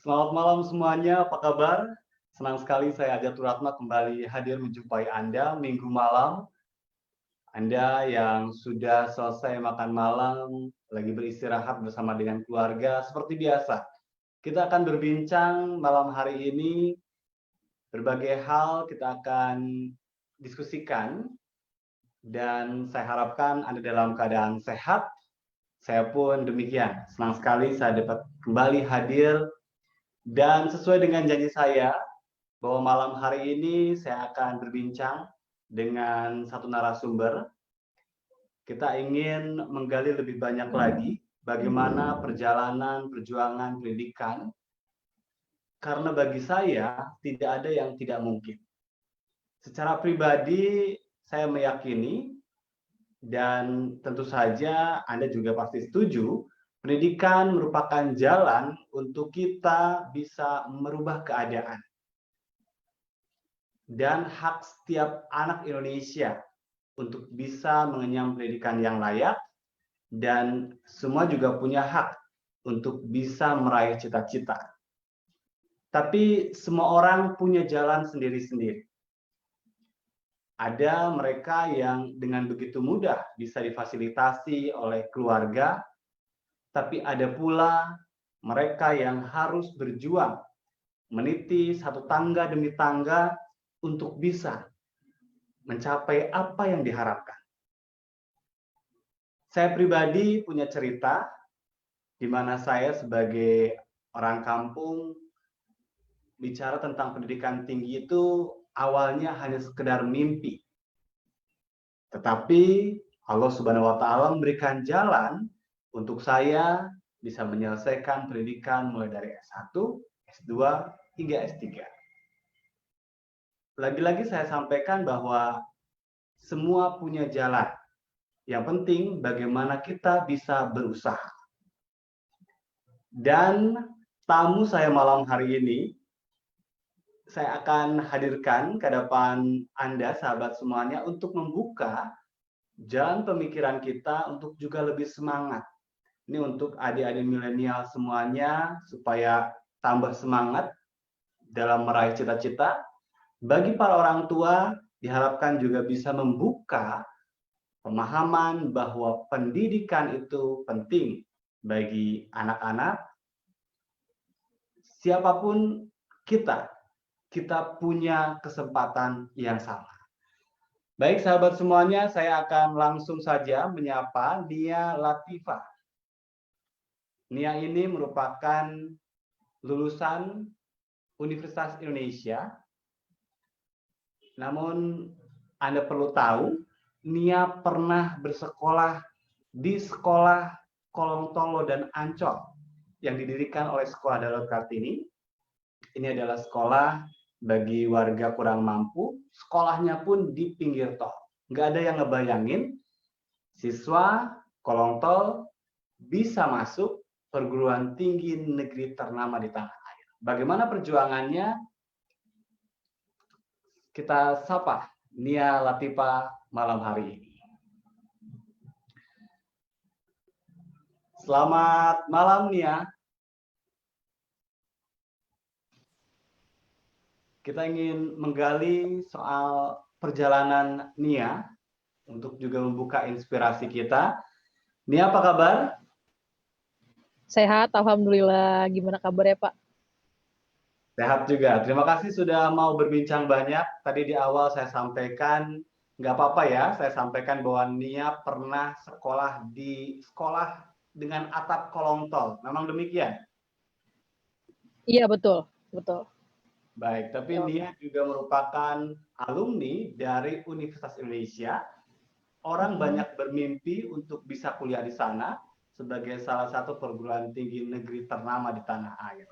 Selamat malam semuanya, apa kabar? Senang sekali saya Ajatul Ratna kembali hadir menjumpai Anda minggu malam. Anda yang sudah selesai makan malam, lagi beristirahat bersama dengan keluarga, seperti biasa. Kita akan berbincang malam hari ini, berbagai hal kita akan diskusikan, dan saya harapkan Anda dalam keadaan sehat. Saya pun demikian, senang sekali saya dapat kembali hadir, dan sesuai dengan janji saya, bahwa malam hari ini saya akan berbincang dengan satu narasumber. Kita ingin menggali lebih banyak lagi bagaimana perjalanan perjuangan pendidikan, karena bagi saya tidak ada yang tidak mungkin. Secara pribadi, saya meyakini, dan tentu saja Anda juga pasti setuju, pendidikan merupakan jalan untuk kita bisa merubah keadaan. Dan hak setiap anak Indonesia untuk bisa mengenyam pendidikan yang layak, dan semua juga punya hak untuk bisa meraih cita-cita. Tapi semua orang punya jalan sendiri-sendiri. Ada mereka yang dengan begitu mudah bisa difasilitasi oleh keluarga, tapi ada pula mereka yang harus berjuang, meniti satu tangga demi tangga untuk bisa mencapai apa yang diharapkan. Saya pribadi punya cerita di mana saya sebagai orang kampung bicara tentang pendidikan tinggi itu awalnya hanya sekedar mimpi. Tetapi Allah Subhanahu wa taala memberikan jalan untuk saya bisa menyelesaikan pendidikan mulai dari S1, S2 hingga S3. Lagi-lagi saya sampaikan bahwa semua punya jalan. Yang penting bagaimana kita bisa berusaha. Dan tamu saya malam hari ini, saya akan hadirkan ke hadapan Anda, sahabat semuanya, untuk membuka jalan pemikiran kita untuk juga lebih semangat. Ini untuk adik-adik milenial semuanya, supaya tambah semangat dalam meraih cita-cita. Bagi para orang tua, diharapkan juga bisa membuka pemahaman bahwa pendidikan itu penting bagi anak-anak. Siapapun kita punya kesempatan yang sama. Baik sahabat semuanya, saya akan langsung saja menyapa Nia Latifah. Nia ini merupakan lulusan Universitas Indonesia. Namun Anda perlu tahu, Nia pernah bersekolah di sekolah Kolongtolo dan Ancol yang didirikan oleh Sekolah Darurat Kartini. Ini adalah sekolah bagi warga kurang mampu, sekolahnya pun di pinggir tol. Nggak ada yang ngebayangin siswa Kolongtol bisa masuk perguruan tinggi negeri ternama di tanah air. Bagaimana perjuangannya? Kita sapa Nia Latifah malam hari ini. Selamat malam Nia. Kita ingin menggali soal perjalanan Nia untuk juga membuka inspirasi kita. Nia, apa kabar? Sehat, alhamdulillah. Gimana kabarnya, Pak? Sehat juga. Terima kasih sudah mau berbincang banyak. Tadi di awal saya sampaikan, nggak apa-apa ya, saya sampaikan bahwa Nia pernah sekolah di sekolah dengan atap kolong tol. Memang demikian? Iya, betul. Betul. Baik, tapi Nia juga merupakan alumni dari Universitas Indonesia. Orang banyak bermimpi untuk bisa kuliah di sana sebagai salah satu perguruan tinggi negeri ternama di tanah air.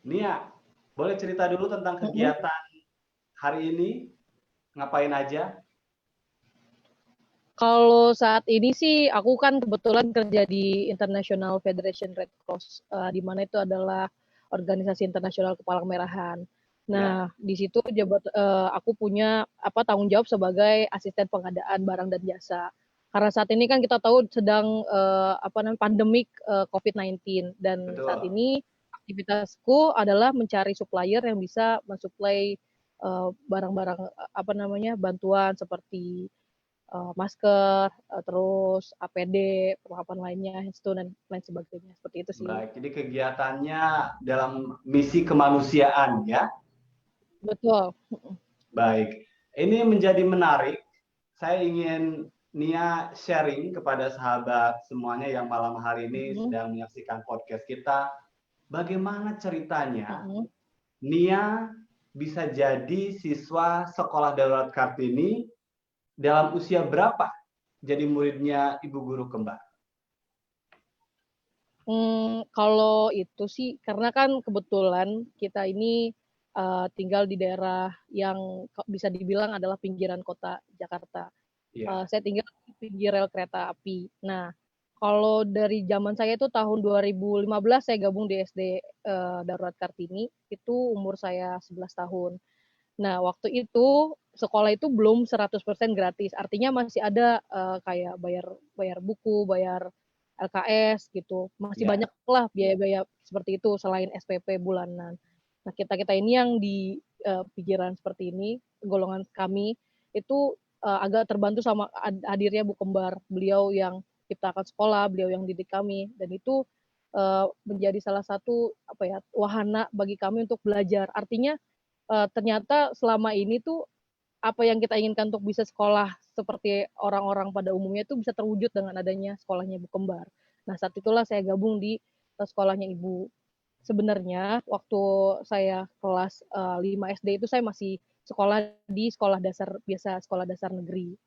Nia, boleh cerita dulu tentang kegiatan hari ini? Ngapain aja? Kalau saat ini sih, aku kan kebetulan kerja di International Federation Red Cross, di mana itu adalah organisasi internasional kepala kemerahan. Nah, di situ aku punya tanggung jawab sebagai asisten pengadaan barang dan jasa. Karena saat ini kan kita tahu sedang pandemik COVID-19 dan Betul. saat ini aktivitasku adalah mencari supplier yang bisa mensuplai barang-barang bantuan seperti masker, terus APD, perlengkapan lainnya, itu dan lain sebagainya. Seperti itu sih. Baik, jadi kegiatannya dalam misi kemanusiaan ya. Betul. Baik, ini menjadi menarik. Saya ingin Nia sharing kepada sahabat semuanya yang malam hari ini sedang menyaksikan podcast kita. Bagaimana ceritanya Nia bisa jadi siswa sekolah darurat Kartini dalam usia berapa jadi muridnya Ibu Guru Kembar? Kalau itu sih karena kan kebetulan kita ini tinggal di daerah yang bisa dibilang adalah pinggiran kota Jakarta. Saya tinggal di pinggir rel kereta api. Nah, kalau dari zaman saya itu tahun 2015 saya gabung di SD Darurat Kartini, itu umur saya 11 tahun. Nah, waktu itu sekolah itu belum 100% gratis. Artinya masih ada kayak bayar buku, bayar LKS gitu. Masih banyak lah biaya-biaya seperti itu selain SPP bulanan. Nah, kita ini yang di pikiran seperti ini, golongan kami itu agak terbantu sama hadirnya Bu Kembar. Beliau yang ciptakan sekolah, beliau yang didik kami, dan itu menjadi salah satu wahana bagi kami untuk belajar. Artinya ternyata selama ini tuh apa yang kita inginkan untuk bisa sekolah seperti orang-orang pada umumnya itu bisa terwujud dengan adanya sekolahnya Ibu Kembar. Nah, saat itulah saya gabung di sekolahnya Ibu. Sebenarnya waktu saya kelas 5 SD itu saya masih sekolah di sekolah dasar biasa, sekolah dasar negeri.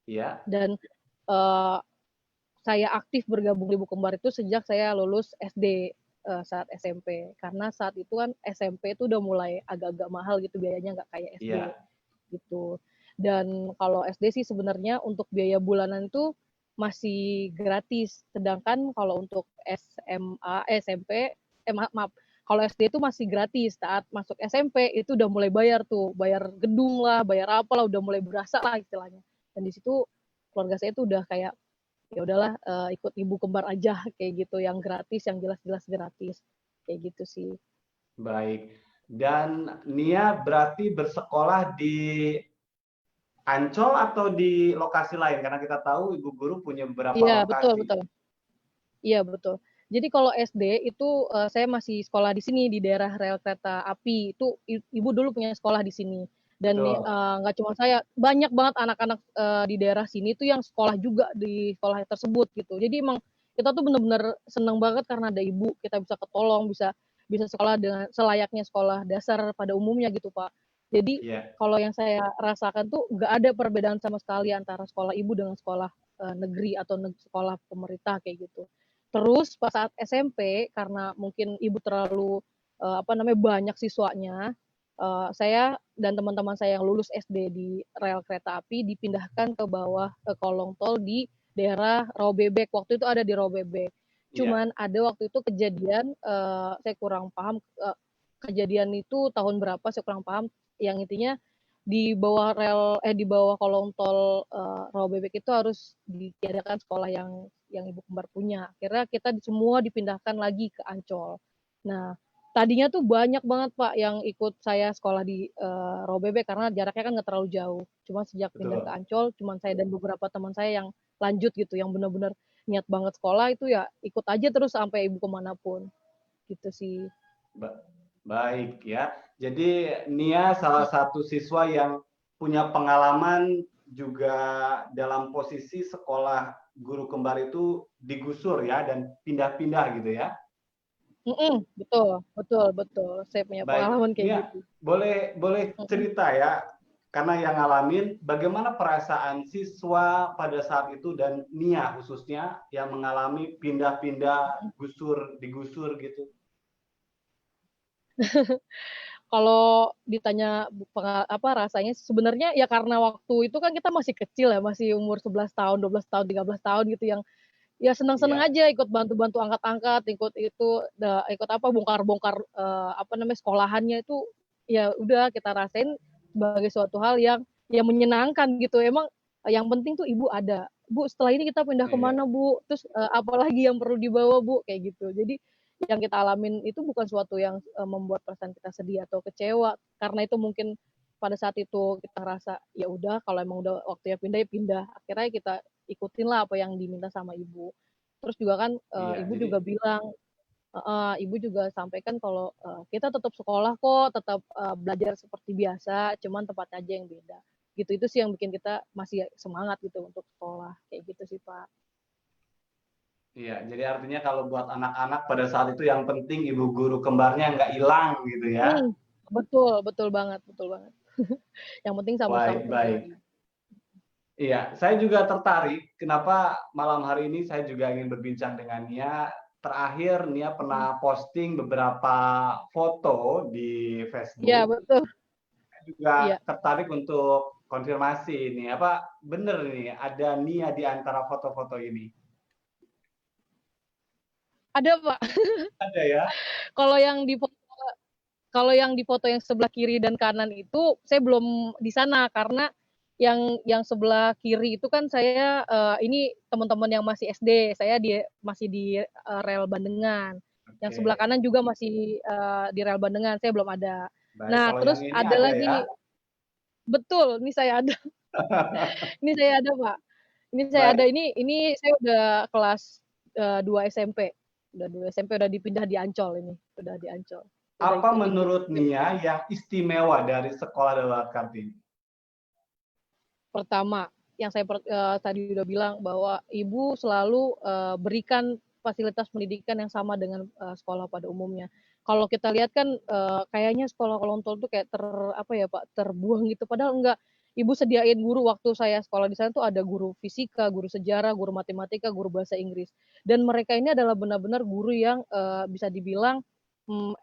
Iya. Dan saya aktif bergabung di Ibu Kembar itu sejak saya lulus SD saat SMP. Karena saat itu kan SMP itu udah mulai agak-agak mahal gitu biayanya, nggak kayak SD gitu. Dan kalau SD sih sebenarnya untuk biaya bulanan itu masih gratis. Sedangkan kalau untuk SMA, SMP, maaf, kalau SD itu masih gratis. Saat masuk SMP itu udah mulai bayar tuh, bayar gedung lah, bayar apa lah, udah mulai berasa lah istilahnya. Dan di situ keluarga saya tuh udah kayak ya udahlah ikut Ibu Kembar aja kayak gitu, yang gratis, yang jelas-jelas gratis kayak gitu sih. Baik. Dan Nia berarti bersekolah di Ancol atau di lokasi lain? Karena kita tahu Ibu Guru punya beberapa Iya, lokasi. betul. Iya, betul. Jadi kalau SD itu saya masih sekolah di sini di daerah rel kereta api. Itu Ibu dulu punya sekolah di sini. Dan nggak cuma saya, banyak banget anak-anak di daerah sini tuh yang sekolah juga di sekolah tersebut gitu. Jadi emang kita tuh benar-benar senang banget karena ada Ibu, kita bisa ketolong, bisa sekolah dengan selayaknya sekolah dasar pada umumnya gitu, Pak. Jadi kalau yang saya rasakan tuh nggak ada perbedaan sama sekali antara sekolah Ibu dengan sekolah negeri atau sekolah pemerintah kayak gitu. Terus pas saat SMP karena mungkin Ibu terlalu banyak siswanya, saya dan teman-teman saya yang lulus SD di rel kereta api dipindahkan ke bawah ke kolong tol di daerah Rawabebek. Waktu itu ada di Rawabebek. Cuman ada waktu itu kejadian saya kurang paham kejadian itu tahun berapa, saya kurang paham. Yang intinya di bawah kolong tol Rawabebek itu harus ditiadakan sekolah yang Ibu Kembar punya. Akhirnya kita semua dipindahkan lagi ke Ancol. Nah, tadinya tuh banyak banget Pak yang ikut saya sekolah di Rawabebek karena jaraknya kan nggak terlalu jauh. Cuma sejak pindah ke Ancol, cuma saya dan beberapa teman saya yang lanjut gitu, yang benar-benar niat banget sekolah itu ya ikut aja terus sampai Ibu kemanapun. Gitu sih. Baik ya. Jadi Nia salah satu siswa yang punya pengalaman juga dalam posisi sekolah guru kembar itu digusur ya dan pindah-pindah gitu ya. Betul. Saya punya pengalaman kayak Nia, gitu. boleh cerita ya, karena yang ngalamin bagaimana perasaan siswa pada saat itu dan Nia khususnya yang mengalami pindah-pindah, digusur gitu. Kalau ditanya rasanya sebenarnya ya karena waktu itu kan kita masih kecil ya, masih umur 11 tahun, 12 tahun, 13 tahun gitu yang ya senang-senang aja ikut bantu-bantu angkat-angkat, ikut bongkar-bongkar sekolahannya itu ya udah kita rasain sebagai suatu hal yang menyenangkan gitu. Emang yang penting tuh Ibu ada. Bu, setelah ini kita pindah kemana Bu? Terus apalagi yang perlu dibawa Bu? Kayak gitu. Jadi yang kita alamin itu bukan suatu yang membuat perasaan kita sedih atau kecewa, karena itu mungkin pada saat itu kita rasa ya udah kalau emang udah waktunya pindah ya pindah, akhirnya kita ikutin lah apa yang diminta sama ibu. Terus juga kan Iya, ibu jadi juga bilang, ibu juga sampaikan kalau kita tetap sekolah kok, tetap belajar seperti biasa, cuman tempatnya aja yang beda. Gitu itu sih yang bikin kita masih semangat gitu untuk sekolah kayak gitu sih Pak. iya, jadi artinya kalau buat anak-anak pada saat itu yang penting ibu guru kembarnya nggak hilang gitu ya. Hmm, betul betul banget betul banget. Yang penting sama-sama Baik, baik. terjadi. Iya, saya juga tertarik kenapa malam hari ini saya juga ingin berbincang dengan Nia. Terakhir Nia Hmm. pernah posting beberapa foto di Iya Facebook. betul. Saya juga Iya tertarik untuk konfirmasi ini, apa bener nih ada Nia di antara foto-foto ini? ada Pak. Ada ya? Kalau yang di kalau yang di foto yang sebelah kiri dan kanan itu saya belum di sana karena yang sebelah kiri itu kan saya ini teman-teman yang masih SD, saya masih di rel Bandengan. Yang sebelah Oke. kanan juga masih di rel Bandengan, saya belum ada. Baik, Nah, kalau yang terus ini ada ada lagi ya. nih, betul, ini saya ada. Ini saya ada, Pak. Ini saya ada Baik, ini saya udah kelas 2 SMP. Udah 2 SMP udah dipindah di Ancol ini, udah di Ancol. Udah apa ikut menurut Nia yang istimewa dari Sekolah Darurat Kartini? pertama, yang saya tadi udah bilang bahwa ibu selalu berikan fasilitas pendidikan yang sama dengan sekolah pada umumnya. Kalau kita lihat kan kayaknya sekolah Kolontol tuh kayak apa ya Pak, terbuang gitu. Padahal enggak. Ibu sediain guru waktu saya sekolah di sana tuh ada guru fisika, guru sejarah, guru matematika, guru bahasa Inggris. Dan mereka ini adalah benar-benar guru yang bisa dibilang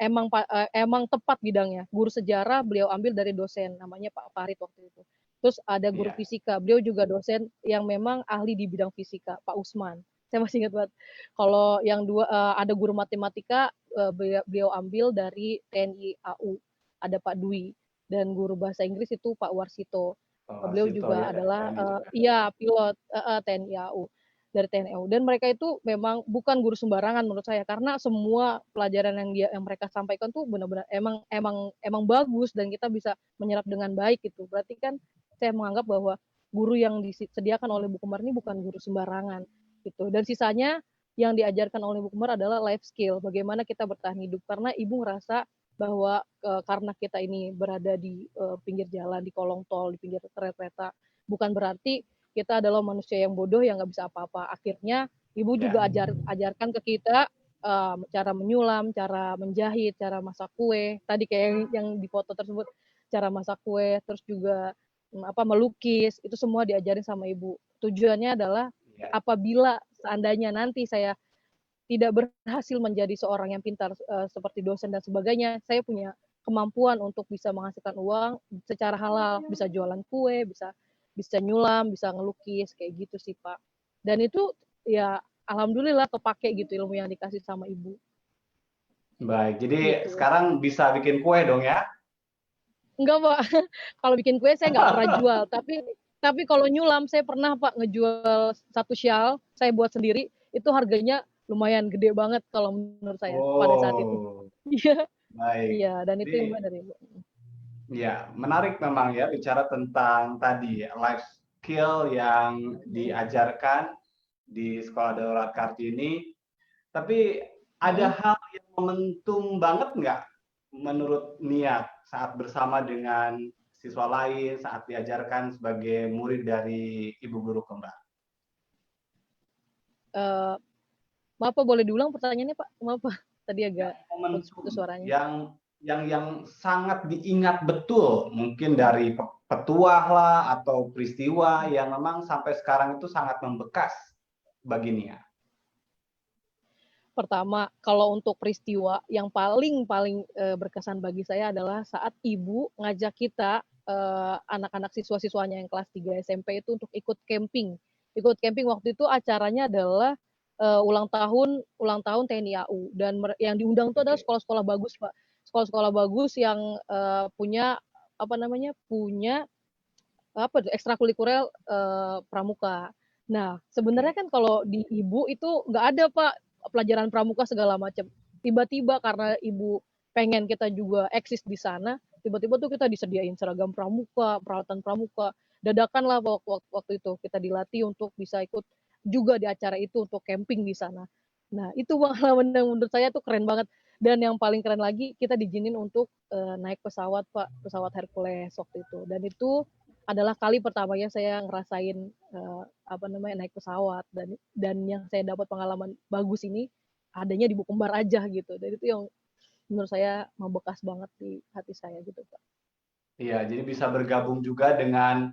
emang tepat bidangnya. Guru sejarah beliau ambil dari dosen namanya Pak Farid waktu itu. Terus ada guru Iya, fisika, beliau juga dosen yang memang ahli di bidang fisika, Pak Usman. Saya masih ingat banget. Kalau yang dua ada guru matematika, beliau ambil dari TNI AU, ada Pak Dwi. Dan guru bahasa Inggris itu Pak Warsito. Pak Beliau Warsito ya juga dari adalah TNI juga. iya pilot TNI AU dari TNI AU. Dan mereka itu memang bukan guru sembarangan menurut saya karena semua pelajaran yang mereka sampaikan tuh benar-benar emang bagus dan kita bisa menyerap dengan baik gitu. Berarti kan saya menganggap bahwa guru yang disediakan oleh Bu Kemar ini bukan guru sembarangan gitu. Dan sisanya yang diajarkan oleh Bu Kemar adalah life skill, bagaimana kita bertahan hidup. Karena ibu ngerasa bahwa karena kita ini berada di pinggir jalan, di kolong tol, di pinggir kereta, bukan berarti kita adalah manusia yang bodoh yang nggak bisa apa-apa. Akhirnya ibu Ya, juga ajarkan ke kita cara menyulam, cara menjahit, cara masak kue. Tadi kayak yang di foto tersebut, cara masak kue, terus juga melukis, itu semua diajarin sama ibu. Tujuannya adalah ya. apabila seandainya nanti saya tidak berhasil menjadi seorang yang pintar seperti dosen dan sebagainya, saya punya kemampuan untuk bisa menghasilkan uang secara halal, bisa jualan kue, bisa bisa nyulam, bisa ngelukis kayak gitu sih Pak. Dan itu ya alhamdulillah kepake gitu ilmu yang dikasih sama ibu Baik, jadi gitu. sekarang bisa bikin kue dong ya? Enggak Pak, kalau bikin kue saya nggak pernah jual, tapi kalau nyulam saya pernah Pak ngejual satu shawl saya buat sendiri itu harganya lumayan gede banget kalau menurut saya pada saat itu. Oh, Iya, baik. iya dan itu ilmu Jadi dari ibu. ya, menarik memang ya bicara tentang tadi life skill yang diajarkan di Sekolah Darurat Kartini. Tapi ada Mm. hal yang momentum banget nggak menurut Nia saat bersama dengan siswa lain, saat diajarkan sebagai murid dari Ibu Guru Kembar? Uh, Maaf Pak, boleh diulang pertanyaannya Pak? Maaf Pak, tadi Ya, agak putus-putus momentum suaranya. yang sangat diingat betul, mungkin dari petuah lah atau peristiwa yang memang sampai sekarang itu sangat membekas bagi Nia. Pertama, kalau untuk peristiwa yang paling berkesan bagi saya adalah saat ibu ngajak kita anak-anak siswa-siswanya yang kelas 3 SMP itu untuk ikut camping. Ikut camping waktu itu acaranya adalah ulang tahun TNI AU dan yang diundang itu adalah Oke. sekolah-sekolah bagus, Pak. Sekolah-sekolah bagus yang punya apa namanya? Punya apa tuh ekstrakurikuler pramuka. Nah, sebenarnya Oke. kan kalau di ibu itu nggak ada Pak pelajaran pramuka segala macam. tiba-tiba karena ibu pengen kita juga eksis di sana, tiba-tiba tuh kita disediain seragam pramuka, peralatan pramuka, dadakan lah waktu itu kita dilatih untuk bisa ikut juga di acara itu untuk camping di sana. Nah, itu pengalaman yang menurut saya tuh keren banget. Dan yang paling keren lagi, kita diizinin untuk naik pesawat, Pak, pesawat Hercules waktu itu. Dan itu adalah kali pertamanya saya ngerasain naik pesawat, dan yang saya dapat pengalaman bagus ini adanya di Bukembar aja gitu. Dan itu yang menurut saya membekas banget di hati saya gitu, Pak. Iya, jadi bisa bergabung juga dengan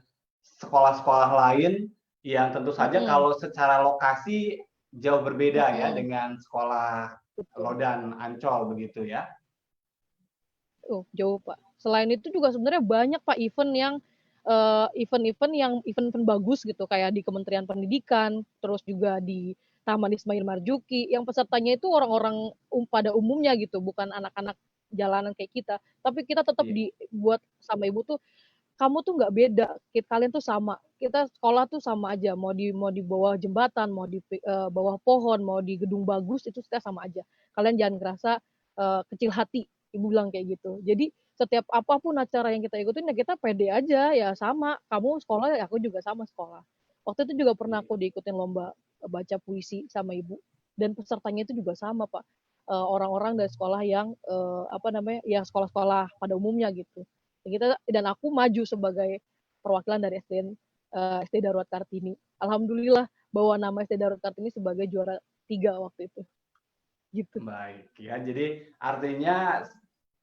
sekolah-sekolah lain yang tentu saja Mm-mm, kalau secara lokasi jauh berbeda ya mm-mm, dengan sekolah betul. Lodan Ancol begitu ya. Jauh, Pak. Selain itu juga sebenarnya banyak, Pak, event-event bagus gitu kayak di Kementerian Pendidikan, terus juga di Taman Ismail Marzuki yang pesertanya itu orang-orang pada umumnya gitu, bukan anak-anak jalanan kayak kita. Tapi kita tetap Iya. dibuat sama ibu tuh, kamu tuh nggak beda, kalian tuh sama. Kita sekolah tuh sama aja, mau di bawah jembatan, mau di bawah pohon, mau di gedung bagus itu kita sama aja. Kalian jangan ngerasa kecil hati, ibu bilang kayak gitu. Jadi setiap apapun acara yang kita ikutin ya kita pede aja, ya sama. Kamu sekolah ya aku juga sama sekolah. Waktu itu juga pernah Iya. aku diikutin lomba baca puisi sama ibu, dan pesertanya itu juga sama, Pak. Orang-orang dari sekolah yang ya sekolah-sekolah pada umumnya gitu. Dan aku maju sebagai perwakilan dari SD Darurat Kartini. Alhamdulillah bawa nama SD Darurat Kartini sebagai juara 3 waktu itu. Gitu. Baik ya. Jadi artinya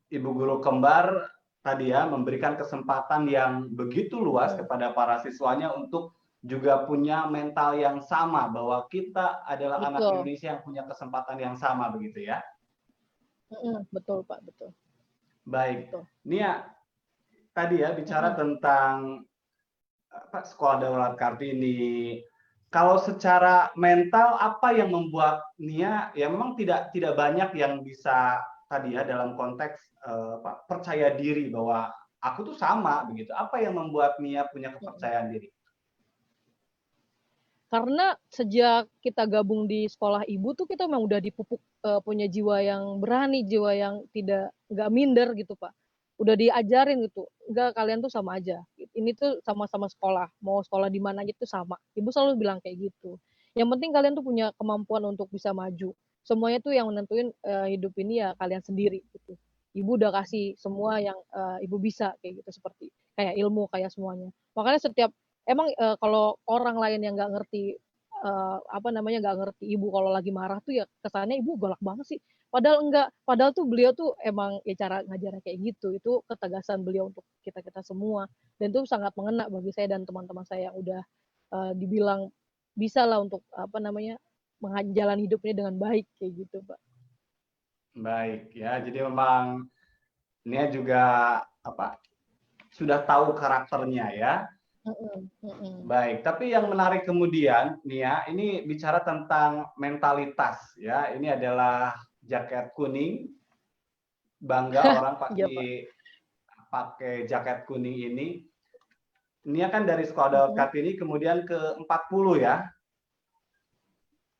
Ibu guru kembar tadi ya memberikan kesempatan yang begitu luas Mm-mm. kepada para siswanya untuk juga punya mental yang sama bahwa kita adalah anak Betul. Indonesia yang punya kesempatan yang sama begitu ya. Betul, Pak, betul. Baik. Betul. Nia, tadi ya bicara Mm-mm. tentang sekolah darurat Kartini. Kalau secara mental apa yang membuat Nia ya memang tidak banyak yang bisa tadi ya dalam konteks percaya diri bahwa aku tuh sama begitu. Apa yang membuat Nia punya Mm-mm. kepercayaan diri? Karena sejak kita gabung di sekolah ibu tuh kita memang udah dipupuk punya jiwa yang berani, jiwa yang nggak minder gitu, Pak. Udah diajarin gitu, enggak, kalian tuh sama aja. Ini tuh sama-sama sekolah, mau sekolah di mana gitu sama. Ibu selalu bilang kayak gitu. Yang penting kalian tuh punya kemampuan untuk bisa maju. Semuanya tuh yang menentuin hidup ini ya kalian sendiri gitu. Ibu udah kasih semua yang ibu bisa kayak gitu, seperti kayak ilmu, kayak semuanya. Makanya setiap emang kalau orang lain yang nggak ngerti nggak ngerti ibu kalau lagi marah tuh ya kesannya ibu galak banget sih. Padahal enggak, padahal tuh beliau tuh emang ya cara ngajarnya kayak gitu. Itu ketegasan beliau untuk kita-kita semua. Dan itu sangat mengena bagi saya dan teman-teman saya yang udah dibilang bisa lah untuk menjalani hidupnya dengan baik kayak gitu, Pak. Baik ya. Jadi memang Nia juga apa sudah tahu karakternya ya. Mm-mm, mm-mm. Baik, tapi yang menarik kemudian, Nia, ini bicara tentang mentalitas ya. Ini adalah jaket kuning, bangga orang Iya, Pak. pakai pakai jaket kuning ini. Nia kan dari Sekolah Mm-mm. Kartini kemudian ke 40 ya.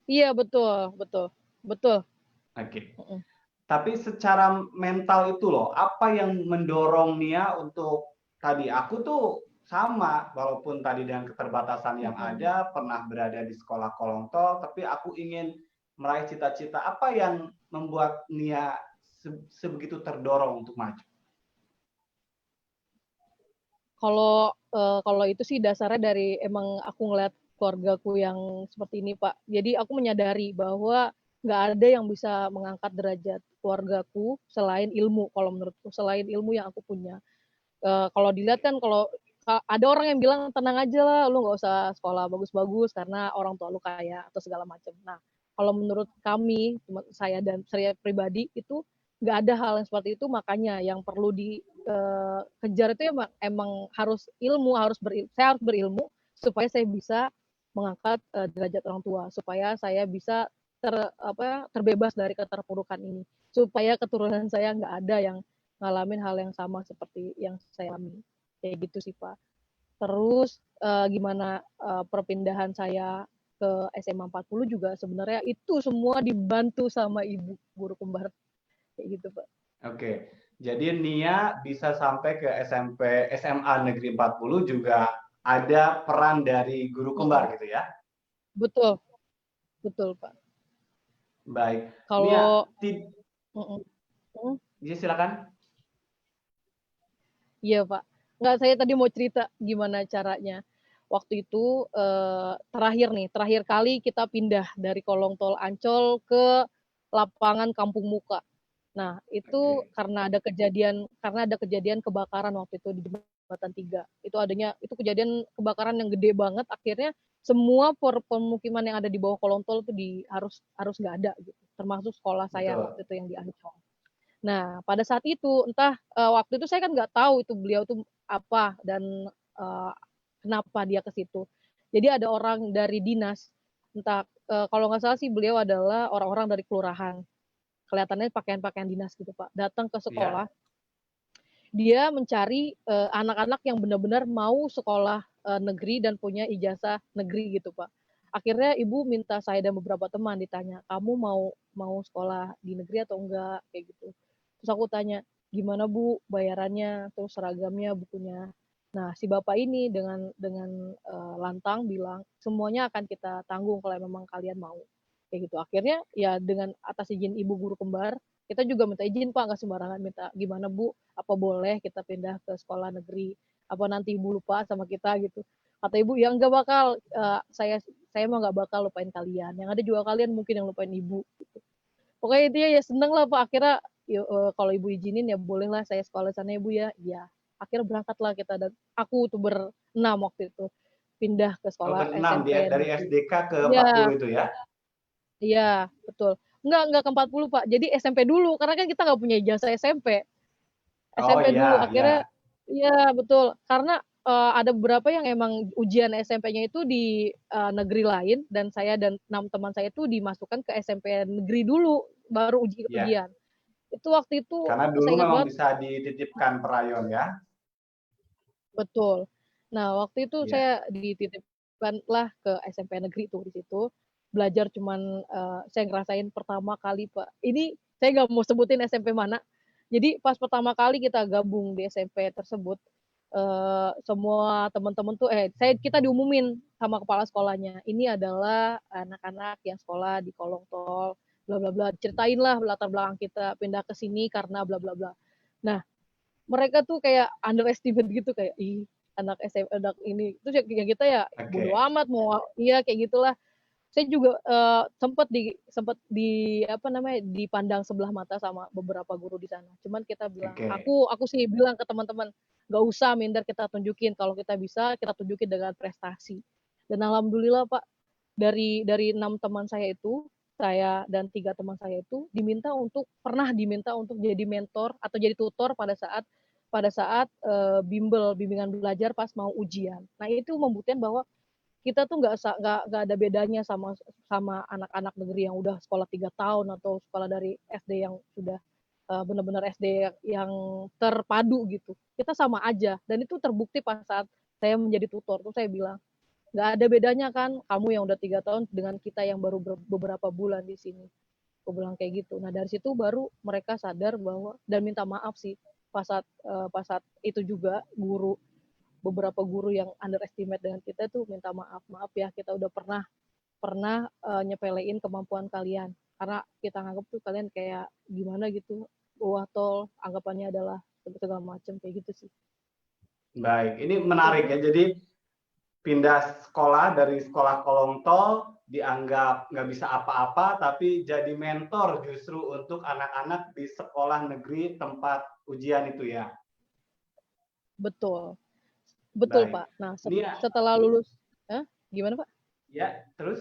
Iya, betul, betul, betul. Oke. Mm-mm. Tapi secara mental itu loh, apa yang mendorong Nia untuk tadi aku tuh sama walaupun tadi dengan keterbatasan yang Mm-mm. ada, pernah berada di sekolah kolong tol, tapi aku ingin meraih cita-cita. Apa yang membuat Nia sebegitu terdorong untuk maju? Kalau itu sih dasarnya dari emang aku ngeliat keluargaku yang seperti ini, Pak. Jadi aku menyadari bahwa nggak ada yang bisa mengangkat derajat keluargaku selain ilmu. Kalau menurutku selain ilmu yang aku punya. Kalau dilihat kan kalau ada orang yang bilang tenang aja lah, lu nggak usah sekolah bagus-bagus karena orang tua lu kaya atau segala macam. Nah, kalau menurut kami, saya dan saya pribadi itu nggak ada hal yang seperti itu. Makanya yang perlu dikejar itu emang harus ilmu, saya harus berilmu supaya saya bisa mengangkat derajat orang tua, supaya saya bisa terbebas dari keterpurukan ini, supaya keturunan saya nggak ada yang ngalamin hal yang sama seperti yang saya alami. Kayak gitu sih, Pak. Terus gimana perpindahan saya? ke SMA 40 juga sebenarnya itu semua dibantu sama ibu guru kembar kayak gitu Pak. Oke. Jadi Nia bisa sampai ke SMA Negeri 40 juga ada peran dari guru Mm-mm. kembar gitu ya. Betul, betul Pak. Baik. Nia, Kalau mm-mm. Mm, ya silakan. iya Pak. Nggak, saya tadi mau cerita gimana caranya. Waktu itu terakhir kali kita pindah dari kolong tol Ancol ke lapangan Kampung Muka. Nah, itu Oke. karena ada kejadian kebakaran waktu itu di Jembatan 3. Itu kejadian kebakaran yang gede banget, akhirnya semua pemukiman yang ada di bawah kolong tol itu harus harus nggak ada gitu. Termasuk sekolah saya Betul. waktu itu yang di Ancol. Nah, pada saat itu entah waktu itu saya kan nggak tahu itu beliau tuh apa dan uh, kenapa dia ke situ. Jadi ada orang dari dinas, entah kalau nggak salah sih beliau adalah orang-orang dari kelurahan, kelihatannya pakaian-pakaian dinas gitu Pak, datang ke sekolah. Ya. Dia mencari anak-anak yang benar-benar mau sekolah negeri dan punya ijazah negeri gitu Pak. Akhirnya ibu minta saya dan beberapa teman, ditanya, kamu mau mau sekolah di negeri atau enggak kayak gitu. Terus aku tanya, gimana Bu bayarannya, terus seragamnya, bukunya. Nah, si bapak ini dengan lantang bilang semuanya akan kita tanggung kalau memang kalian mau kayak gitu. Akhirnya ya dengan atas izin ibu guru kembar, kita juga minta izin Pak, nggak sembarangan minta, gimana Bu, apa boleh kita pindah ke sekolah negeri, apa nanti ibu lupa sama kita gitu. Kata ibu, ya nggak bakal, saya mah nggak bakal lupain kalian, yang ada juga kalian mungkin yang lupain ibu gitu. Pokoknya intinya ya seneng lah Pak, akhirnya kalau ibu izinin ya bolehlah saya sekolah sana ibu ya. Ya akhirnya berangkatlah kita, dan aku tuh berenam waktu itu pindah ke Oh, sekolah berenam SMP dia dari negeri. SDK ke Iya, 40 itu ya. iya, betul. Enggak ke 40 Pak. Jadi SMP dulu, karena kan kita nggak punya ijazah SMP. Oh SMP dulu, iya, akhirnya iya. iya betul. Karena ada beberapa yang emang ujian SMP-nya itu di negeri lain, dan saya dan 6 teman saya itu dimasukkan ke SMP negeri dulu, baru Iya. ujian. Itu waktu itu Karena dulu saya ingat memang banget, bisa dititipkan per rayon ya. betul. Nah, waktu itu Iya. saya dititipkan lah ke SMP negeri tuh di situ. Belajar cuman saya ngerasain pertama kali, Pak. Ini saya nggak mau sebutin SMP mana. Jadi pas pertama kali kita gabung di SMP tersebut, semua teman-teman tuh kita diumumin sama kepala sekolahnya. Ini adalah anak-anak yang sekolah di kolong tol, bla bla bla. Ceritain lah latar belakang kita pindah ke sini karena bla bla bla. Nah, mereka tuh kayak underestimate gitu, kayak ih anak SMA anak ini, terus ya kita ya bodo Oke. amat mau iya kayak gitulah. Saya juga sempat di apa namanya dipandang sebelah mata sama beberapa guru di sana, cuman kita bilang, Oke. aku sih bilang ke teman-teman, nggak usah minder, kita tunjukin kalau kita bisa, kita tunjukin dengan prestasi. Dan alhamdulillah Pak, dari 6 teman saya itu, saya dan 3 teman saya itu pernah diminta untuk jadi mentor atau jadi tutor pada saat bimbingan belajar pas mau ujian. Nah itu membuktikan bahwa kita tuh nggak ada bedanya sama sama anak-anak negeri yang udah sekolah 3 tahun atau sekolah dari SD yang sudah benar-benar SD yang terpadu gitu. Kita sama aja, dan itu terbukti pas saat saya menjadi tutor tuh saya bilang, nggak ada bedanya kan kamu yang udah 3 tahun dengan kita yang baru beberapa bulan di sini. Aku bilang kayak gitu. Nah dari situ baru mereka sadar bahwa, dan minta maaf sih pas saat itu juga beberapa guru yang underestimate dengan kita tuh minta maaf ya, kita udah pernah pernah nyepelein kemampuan kalian karena kita nganggap tuh kalian kayak gimana gitu, wah tol, anggapannya adalah segala macam kayak gitu sih. Baik, ini Kayak menarik gitu. ya. Jadi pindah sekolah dari sekolah kolong tol dianggap nggak bisa apa-apa, tapi jadi mentor justru untuk anak-anak di sekolah negeri tempat ujian itu ya. Betul, betul Baik. Pak. Nah Ini ya, setelah lulus, gimana Pak? ya terus.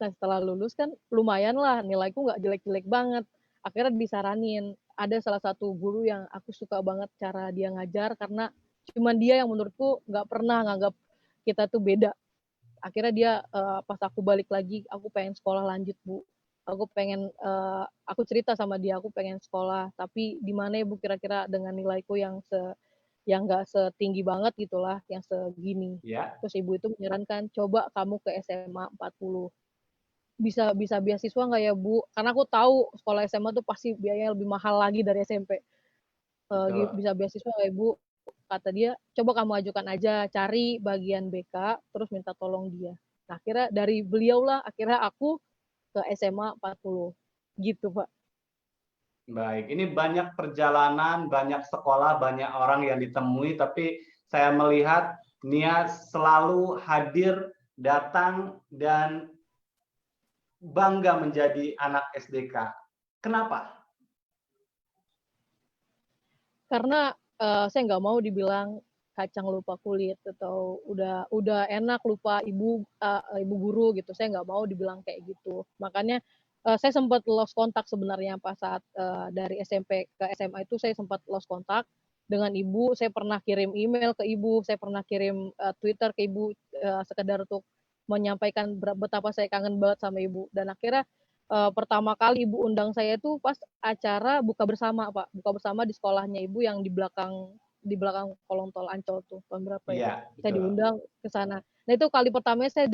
Nah setelah lulus kan lumayan lah, nilaiku nggak jelek-jelek banget. Akhirnya disaranin, ada salah satu guru yang aku suka banget cara dia ngajar, karena cuman dia yang menurutku nggak pernah nganggap kita tuh beda. Akhirnya dia pas aku balik lagi, aku pengen sekolah lanjut Bu. Aku cerita sama dia, aku pengen sekolah, tapi di mana ya Bu kira-kira dengan nilaiku yang yang nggak setinggi banget gitulah, yang segini. Ya. Terus ibu itu menyarankan, coba kamu ke SMA 40. Bisa bisa beasiswa nggak ya Bu? Karena aku tahu sekolah SMA tuh pasti biayanya lebih mahal lagi dari SMP. Betul. Bisa beasiswa nggak Ibu? Kata dia, coba kamu ajukan aja, cari bagian BK, terus minta tolong dia. Nah, akhirnya dari beliau lah, akhirnya aku ke SMA 40. Gitu, Pak. Baik, ini banyak perjalanan, banyak sekolah, banyak orang yang ditemui, tapi saya melihat Nia selalu hadir, datang, dan bangga menjadi anak SDK. Kenapa? Karena saya nggak mau dibilang kacang lupa kulit atau udah enak lupa ibu guru gitu. Saya nggak mau dibilang kayak gitu. Makanya saya sempat lost kontak sebenarnya pas saat dari SMP ke SMA itu saya sempat lost kontak dengan ibu. Saya pernah kirim email ke ibu, saya pernah kirim Twitter ke ibu sekedar untuk menyampaikan betapa saya kangen banget sama ibu. Dan akhirnya pertama kali ibu undang saya itu pas acara buka bersama Pak, buka bersama di sekolahnya ibu yang di belakang kolong tol Ancol tuh tahun berapa ya? Iya, Saya betul. diundang ke sana. Nah itu kali pertamanya saya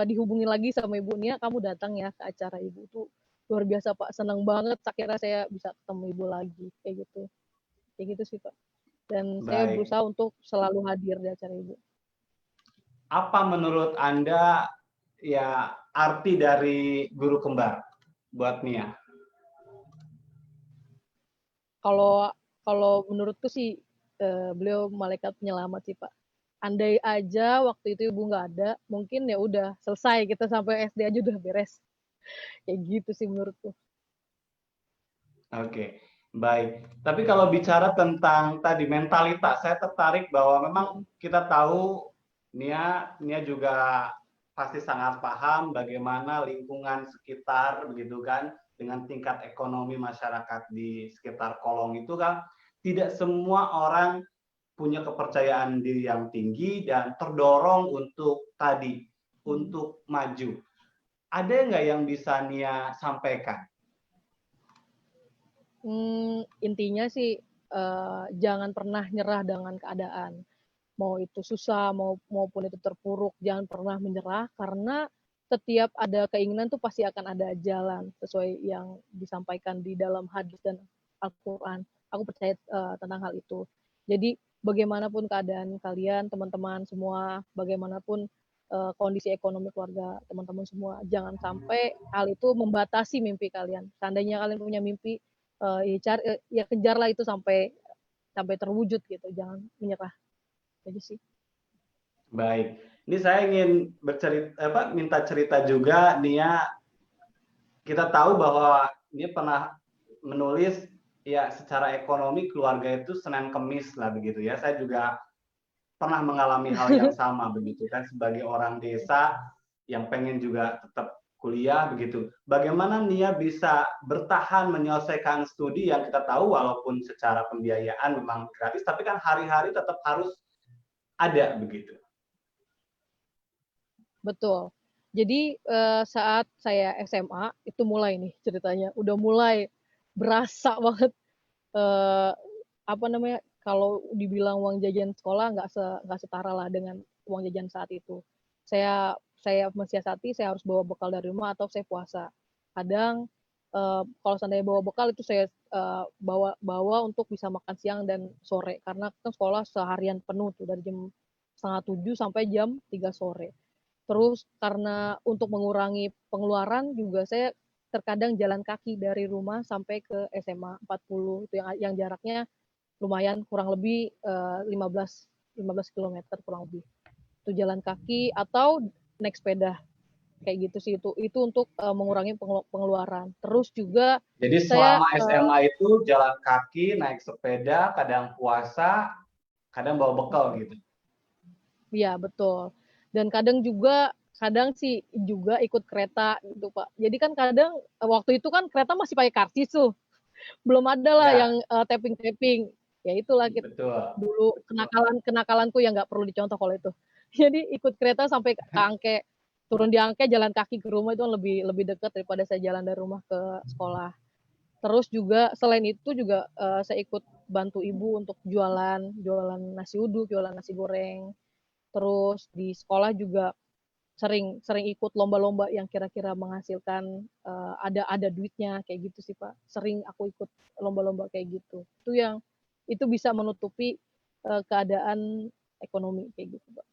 dihubungi lagi sama ibu Nia, kamu datang ya ke acara ibu tuh luar biasa Pak, senang banget. Akhirnya saya bisa ketemu ibu lagi kayak gitu sih Pak. Dan saya Baik. berusaha untuk selalu hadir di acara ibu. Apa menurut Anda ya arti dari guru kembar buat Nia? Kalau kalau menurutku sih beliau malaikat penyelamat sih Pak. Andai aja waktu itu ibu nggak ada, mungkin ya udah selesai kita sampai SD aja udah beres. Kayak gitu sih menurutku. Oke, baik. Tapi kalau bicara tentang tadi mentalitas, saya tertarik bahwa memang Mm. kita tahu Nia juga pasti sangat paham bagaimana lingkungan sekitar begitu kan dengan tingkat ekonomi masyarakat di sekitar Kolong itu kan tidak semua orang punya kepercayaan diri yang tinggi dan terdorong untuk tadi Hmm. untuk maju. Ada nggak yang bisa Nia sampaikan? Intinya sih jangan pernah nyerah dengan keadaan. Mau itu susah maupun itu terpuruk, jangan pernah menyerah karena setiap ada keinginan tuh pasti akan ada jalan sesuai yang disampaikan di dalam hadis dan Al-Quran. Aku percaya tentang hal itu. Jadi bagaimanapun keadaan kalian, teman-teman semua, bagaimanapun kondisi ekonomi keluarga teman-teman semua, jangan sampai hal itu membatasi mimpi kalian. Seandainya kalian punya mimpi, ya kejarlah itu sampai sampai terwujud gitu. Jangan menyerah aja sih. Baik, ini saya ingin minta cerita juga, Nia. Kita tahu bahwa dia pernah menulis ya secara ekonomi keluarga itu Senin Kemis lah begitu ya. Saya juga pernah mengalami hal yang sama begitu kan sebagai orang desa yang pengen juga tetap kuliah begitu. Bagaimana Nia bisa bertahan menyelesaikan studi yang kita tahu walaupun secara pembiayaan memang gratis, tapi kan hari-hari tetap harus ada begitu. Betul. Jadi saat saya SMA itu mulai nih ceritanya, udah mulai berasa banget eh, apa namanya kalau dibilang uang jajan sekolah nggak setara lah dengan uang jajan saat itu. Saya mensiasati saya harus bawa bekal dari rumah atau saya puasa. Kadang kalau seandainya bawa bekal itu saya bawa bawa untuk bisa makan siang dan sore karena kan sekolah seharian penuh tuh dari jam setengah 7 sampai jam 3 sore. Terus karena untuk mengurangi pengeluaran juga saya terkadang jalan kaki dari rumah sampai ke SMA 40 itu yang jaraknya lumayan kurang lebih 15 kilometer kurang lebih. Itu jalan kaki atau naik sepeda kayak gitu sih itu untuk mengurangi pengeluaran. Terus juga Jadi saya selama SMA itu jalan kaki, naik sepeda, kadang puasa, kadang bawa bekal gitu. ya betul. Dan kadang sih juga ikut kereta gitu Pak. Jadi kan kadang waktu itu kan kereta masih pakai karcis tuh. Belum ada lah Ya, yang tapping-tapping. Ya itulah betul. dulu kenakalanku yang nggak perlu dicontoh kalau itu. Jadi ikut kereta sampai ke Angke, turun di Angke jalan kaki ke rumah itu lebih lebih dekat daripada saya jalan dari rumah ke sekolah. Terus juga selain itu juga saya ikut bantu ibu untuk jualan nasi uduk, jualan nasi goreng. Terus di sekolah juga sering sering ikut lomba-lomba yang kira-kira menghasilkan ada duitnya kayak gitu sih Pak. Sering aku ikut lomba-lomba kayak gitu. Itu bisa menutupi keadaan ekonomi kayak gitu Pak.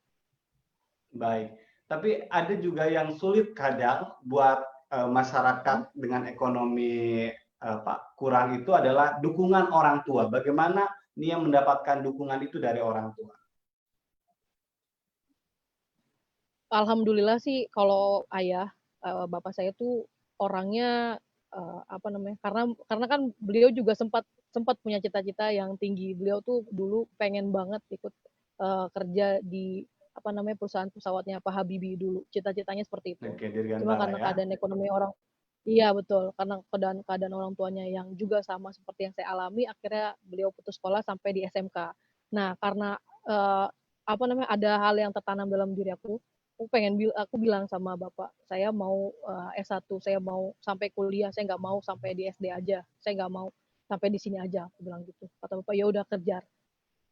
Baik. Tapi ada juga yang sulit kadang buat masyarakat dengan ekonomi Pak kurang itu adalah dukungan orang tua. Bagaimana Nia mendapatkan dukungan itu dari orang tua? Alhamdulillah sih kalau ayah, bapak saya tuh orangnya, apa namanya, karena kan beliau juga sempat sempat punya cita-cita yang tinggi. Beliau tuh dulu pengen banget ikut, kerja di, apa namanya, perusahaan pesawatnya Pak Habibie dulu, cita-citanya seperti itu. Oke, Cuma Dirgantara karena ya. keadaan ekonomi orang iya betul, karena keadaan orang tuanya yang juga sama seperti yang saya alami, akhirnya beliau putus sekolah sampai di SMK. Nah, karena, apa namanya, ada hal yang tertanam dalam diri aku bilang sama bapak, saya mau S1, saya mau sampai kuliah, saya nggak mau sampai di SD aja, saya nggak mau sampai di sini aja, aku bilang gitu. Kata bapak, ya udah kejar,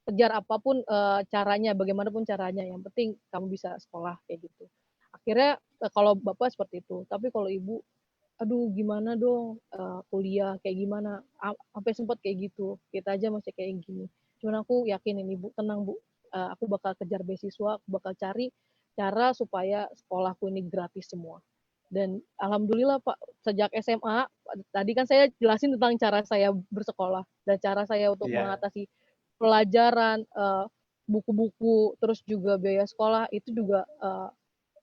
kejar apapun caranya, bagaimanapun caranya, yang penting kamu bisa sekolah kayak gitu. Akhirnya kalau bapak seperti itu, tapi kalau ibu, aduh gimana dong kuliah kayak gimana, sampai sempat kayak gitu, kita aja masih kayak gini. Cuman aku yakinin ibu, tenang bu, aku bakal kejar beasiswa, aku bakal cari cara supaya sekolahku ini gratis semua. Dan alhamdulillah Pak, sejak SMA, tadi kan saya jelasin tentang cara saya bersekolah dan cara saya untuk Iya. mengatasi pelajaran, buku-buku, terus juga biaya sekolah itu juga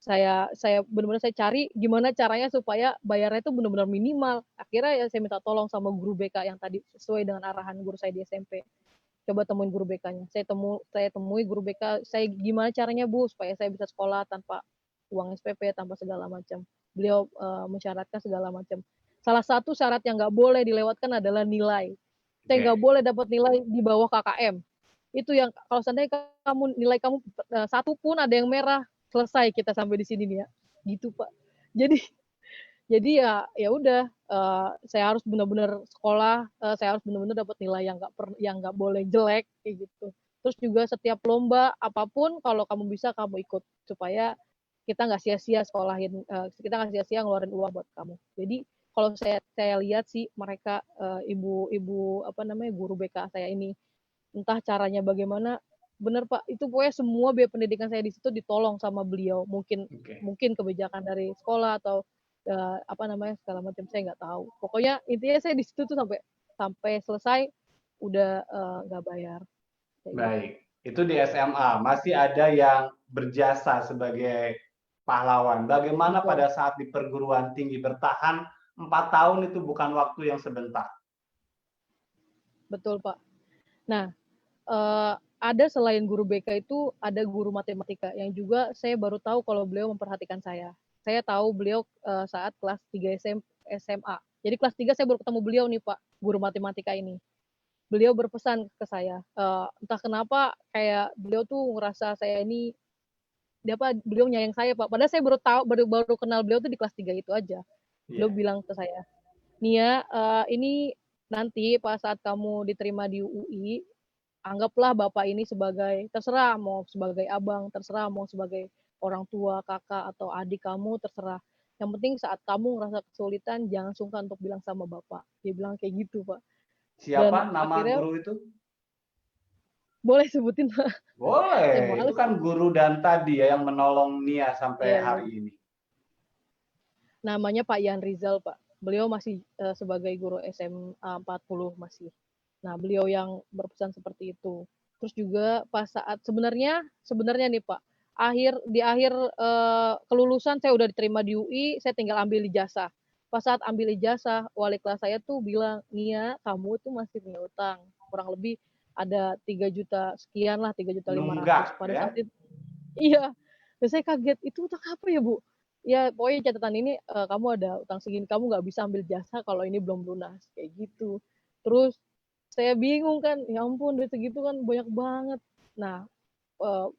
saya benar-benar saya cari gimana caranya supaya bayarnya itu benar-benar minimal. Akhirnya ya saya minta tolong sama guru BK yang tadi sesuai dengan arahan guru saya di SMP. Coba temuin guru BK-nya. Saya temui guru BK, saya gimana caranya Bu supaya saya bisa sekolah tanpa uang SPP, tanpa segala macam. Beliau mensyaratkan segala macam. Salah satu syarat yang nggak boleh dilewatkan adalah nilai. Saya nggak Oke. boleh dapat nilai di bawah KKM. Itu yang kalau seandainya nilai kamu satu pun ada yang merah, selesai kita sampai di sini nih ya. Gitu Pak. Jadi ya udah saya harus benar-benar sekolah, saya harus benar-benar dapat nilai yang nggak boleh jelek kayak gitu. Terus juga setiap lomba apapun kalau kamu bisa kamu ikut supaya kita nggak sia-sia sekolahin, kita nggak sia-sia ngeluarin uang buat kamu. Jadi kalau saya lihat sih mereka ibu-ibu apa namanya guru BK saya ini entah caranya bagaimana, bener Pak, itu pokoknya semua biaya pendidikan saya di situ ditolong sama beliau. Mungkin Oke. mungkin kebijakan dari sekolah atau apa namanya segala macam saya nggak tahu. Pokoknya intinya saya di situ tuh sampai sampai selesai udah nggak bayar kayak gitu. Baik. Itu di SMA. Masih ada yang berjasa sebagai pahlawan. Bagaimana Betul, pada saat di perguruan tinggi bertahan 4 tahun itu bukan waktu yang sebentar. betul Pak. Nah, ada selain guru BK itu ada guru matematika yang juga saya baru tahu kalau beliau memperhatikan saya. Saya tahu beliau saat kelas 3 SMA. Jadi kelas 3 saya baru ketemu beliau nih Pak, guru matematika ini. Beliau berpesan ke saya, entah kenapa kayak beliau tuh ngerasa saya ini dia apa beliau nyayang saya Pak. Padahal saya baru tahu baru kenal beliau tuh di kelas 3 itu aja. Beliau Iya. bilang ke saya, "Nia, ini nanti pas saat kamu diterima di UI, anggaplah bapak ini sebagai terserah mau sebagai abang, terserah mau sebagai orang tua, kakak atau adik kamu terserah. Yang penting saat kamu ngerasa kesulitan jangan sungkan untuk bilang sama bapak." Dia bilang kayak gitu, Pak. Siapa Dan nama akhirnya guru itu? boleh sebutin, Pak. Saya Boleh. Itu males. kan guru dan tadi ya yang menolong Nia sampai Iya, hari iya. ini. Namanya Pak Yan Rizal, Pak. Beliau masih sebagai guru SMA 40 masih. Nah, beliau yang berpesan seperti itu. Terus juga pas saat sebenarnya nih Pak, di akhir kelulusan saya udah diterima di UI, saya tinggal ambil ijazah. Pas saat ambil ijazah, wali kelas saya tuh bilang, "Nia, kamu tuh masih punya utang. Kurang lebih ada 3 juta sekian lah, 3.500.000." Nunggak Pada ya. saat itu iya. Dan saya kaget, "Itu utang apa ya, Bu?" Ya pokoknya catatan ini kamu ada utang segini, kamu nggak bisa ambil jasa kalau ini belum lunas, kayak gitu. Terus saya bingung kan, ya ampun duit segitu kan banyak banget. Nah,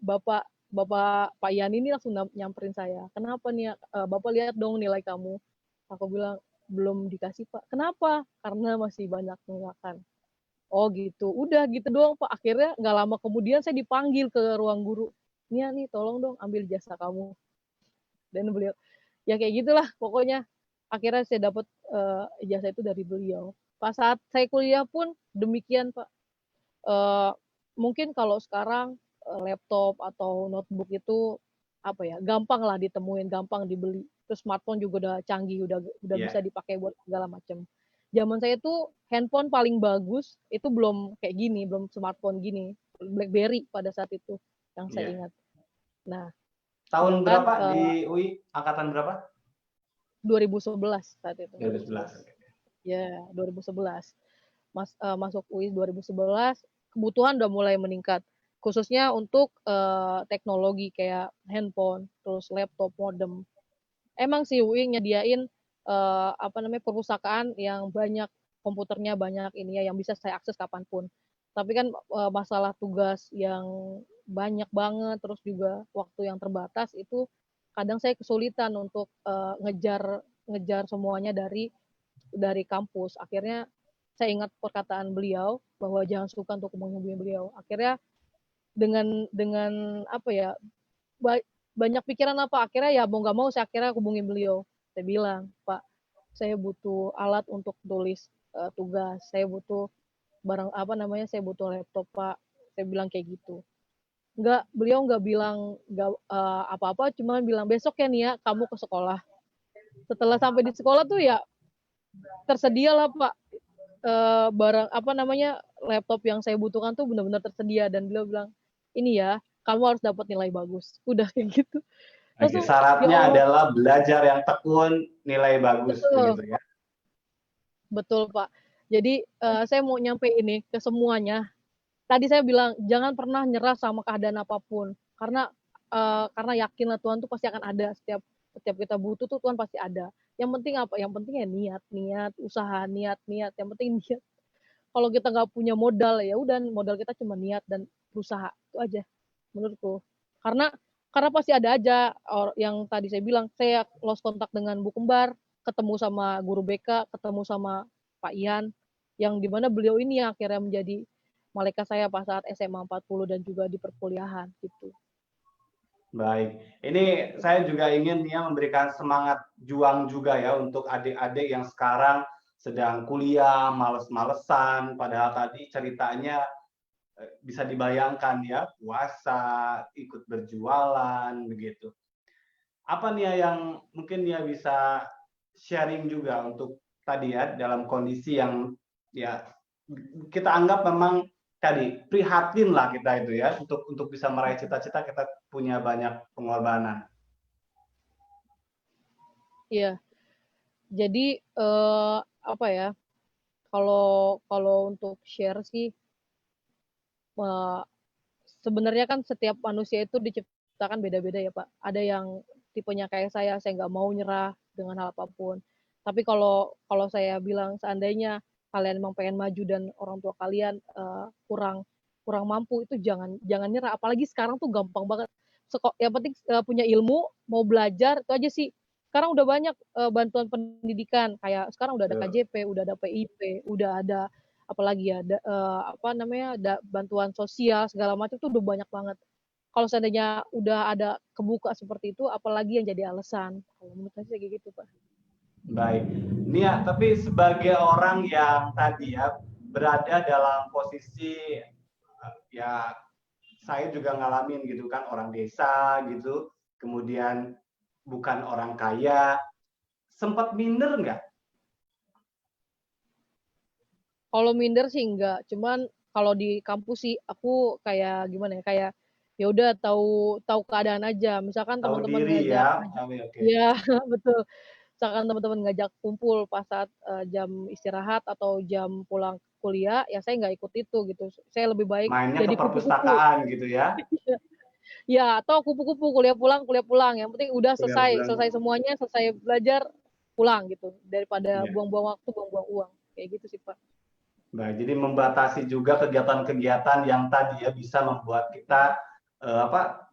bapak bapak Pak Ian ini langsung nyamperin saya, "Kenapa nih, Bapak lihat dong nilai kamu." Aku bilang, "Belum dikasih Pak." "Kenapa?" "Karena masih banyak tunggakan." Oh gitu, udah gitu doang Pak. Akhirnya nggak lama kemudian saya dipanggil ke ruang guru. Nia nih tolong dong ambil jasa kamu. Dan beliau, ya kayak gitulah pokoknya. Akhirnya saya dapat ijazah itu dari beliau. Pas saat saya kuliah pun demikian Pak. Eh, Mungkin kalau sekarang laptop atau notebook itu apa ya, gampang lah ditemuin, gampang dibeli. Terus smartphone juga udah canggih, udah bisa Iya, dipakai buat segala macam. Zaman saya tuh handphone paling bagus itu belum kayak gini, belum smartphone gini, BlackBerry pada saat itu yang saya iya. ingat. Nah, Tahun sedangkan berapa di UI? Angkatan berapa? 2011 saat itu, 2011. 2011. Ya, 2011. Masuk UI 2011, kebutuhan udah mulai meningkat. Khususnya untuk teknologi kayak handphone, terus laptop, modem. Emang sih UI nyediain apa namanya perpustakaan yang banyak, komputernya banyak ini ya yang bisa saya akses kapanpun. Tapi kan masalah tugas yang banyak banget, terus juga waktu yang terbatas itu kadang saya kesulitan untuk ngejar ngejar semuanya dari kampus. Akhirnya saya ingat perkataan beliau bahwa jangan suka untuk menghubungi beliau. Akhirnya dengan apa ya, banyak pikiran apa, akhirnya ya mau nggak mau saya akhirnya hubungi beliau. Saya bilang, Pak, saya butuh alat untuk tulis tugas, saya butuh barang apa namanya, saya butuh laptop Pak. Saya bilang kayak gitu. Beliau nggak bilang nggak apa-apa, cuma bilang besok ya Nia kamu ke sekolah. Setelah sampai di sekolah tuh ya tersedia lah Pak, barang apa namanya, laptop yang saya butuhkan tuh benar-benar tersedia, dan beliau bilang ini ya kamu harus dapat nilai bagus, udah kayak gitu. Oke, Langsung ya syaratnya Allah, adalah belajar yang tekun, nilai bagus, betul, begitu ya. betul Pak. Jadi saya mau nyampe ini ke semuanya. Tadi saya bilang jangan pernah nyerah sama keadaan apapun, karena yakinlah Tuhan tuh pasti akan ada, setiap setiap kita butuh tuh Tuhan pasti ada. Yang penting apa? Yang penting ya niat, niat, usaha, niat, niat. Yang penting niat. Kalau kita nggak punya modal ya udah, modal kita cuma niat dan berusaha, itu aja menurutku. Karena pasti ada aja yang tadi saya bilang, saya lost kontak dengan Bu Kembar, ketemu sama guru BK, ketemu sama Pak Ian, yang dimana beliau ini yang akhirnya menjadi malaikat saya pas saat SMA 40 dan juga di perkuliahan gitu. Baik, ini saya juga ingin Nia memberikan semangat juang juga ya untuk adik-adik yang sekarang sedang kuliah, males-malesan, padahal tadi ceritanya bisa dibayangkan ya, puasa, ikut berjualan, begitu. Apa Nia yang mungkin Nia bisa sharing juga untuk tadi ya, dalam kondisi yang ya kita anggap memang tadi prihatin lah kita itu ya, untuk bisa meraih cita-cita kita punya banyak pengorbanan. Iya, jadi apa ya? Kalau kalau untuk share sih, eh, sebenarnya kan setiap manusia itu diciptakan beda-beda ya Pak. Ada yang tipenya kayak saya nggak mau nyerah dengan hal apapun. Tapi kalau kalau saya bilang seandainya kalian memang pengen maju dan orang tua kalian kurang kurang mampu, itu jangan jangan nyerah. Apalagi sekarang tuh gampang banget. Yang penting punya ilmu, mau belajar itu aja sih. Sekarang udah banyak bantuan pendidikan, kayak sekarang udah ada Betul. KJP, udah ada PIP, udah ada apalagi ya apa namanya, bantuan sosial segala macam tuh udah banyak banget. Kalau seandainya udah ada kebuka seperti itu, apalagi yang jadi alasan. Kalau menurut saya kayak gitu Pak. Baik. Nia, tapi sebagai orang yang tadi ya berada dalam posisi ya saya juga ngalamin gitu kan, orang desa gitu, kemudian bukan orang kaya, sempat minder nggak? Kalau minder sih enggak, cuman kalau di kampus sih aku kayak gimana ya, kayak ya udah tahu tahu keadaan aja. Misalkan Tahu teman-teman diri ngajak ya? ngajak Oke, oke. iya betul. Misalkan teman-teman ngajak kumpul pas saat jam istirahat atau jam pulang kuliah, ya saya nggak ikut itu gitu. Saya lebih baik Mainnya ke jadi kupu-kupu. perpustakaan gitu ya? Ya, atau kupu-kupu kuliah pulang. Yang penting udah Kuliah selesai, pulang. selesai semuanya, selesai belajar, pulang gitu. Daripada Iya. buang-buang waktu, buang-buang uang. Kayak gitu sih, Pak. Baik, jadi membatasi juga kegiatan-kegiatan yang tadi ya bisa membuat kita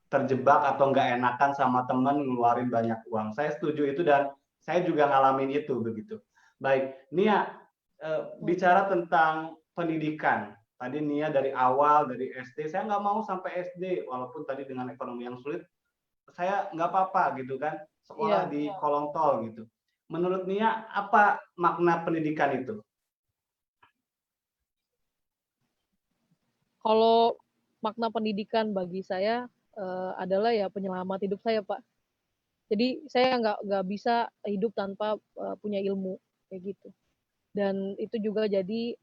terjebak atau nggak enakan sama teman ngeluarin banyak uang. Saya setuju itu dan saya juga ngalamin itu begitu. Baik, Nia, bicara tentang pendidikan. Tadi Nia dari awal, dari SD, saya nggak mau sampai SD, walaupun tadi dengan ekonomi yang sulit, saya nggak apa-apa gitu kan, sekolah Iya. di kolong tol gitu. Menurut Nia, apa makna pendidikan itu? Kalau makna pendidikan bagi saya adalah ya penyelamat hidup saya, Pak. Jadi saya nggak bisa hidup tanpa punya ilmu kayak gitu. Dan itu juga jadi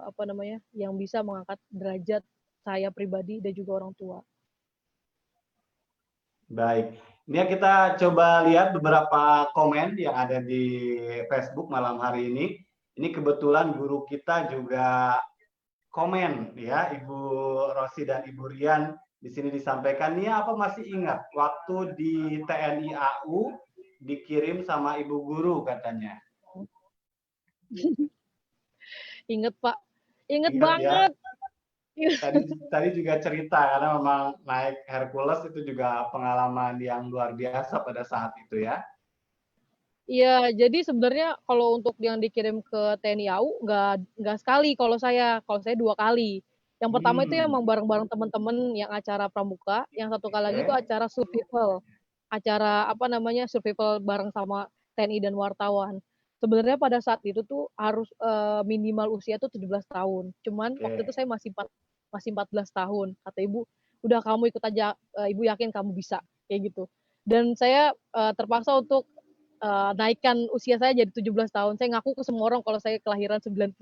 apa namanya yang bisa mengangkat derajat saya pribadi dan juga orang tua. Baik, Nia kita coba lihat beberapa komen yang ada di Facebook malam hari ini. Ini kebetulan guru kita juga komen ya, Ibu Rosi dan Ibu Rian di sini disampaikan, Nia apa masih ingat waktu di TNI AU dikirim sama Ibu Guru katanya. Ingat Pak, inget Ingat ya, banget. tadi juga cerita karena memang naik Hercules itu juga pengalaman yang luar biasa pada saat itu ya. Iya, jadi sebenarnya kalau untuk yang dikirim ke TNI AU nggak sekali kalau saya 2 kali. Yang pertama itu Hmm, emang bareng-bareng teman-teman yang acara pramuka, yang satu kali lagi itu oke. acara survival. Acara apa namanya survival bareng sama TNI dan wartawan. Sebenarnya pada saat itu tuh harus minimal usia tuh 17 tahun. Cuman waktu itu Oke. saya masih 14 tahun. Kata ibu, udah kamu ikut aja, ibu yakin kamu bisa kayak gitu. Dan saya terpaksa untuk naikkan usia saya jadi 17 tahun. Saya ngaku ke semua orang kalau saya kelahiran 90.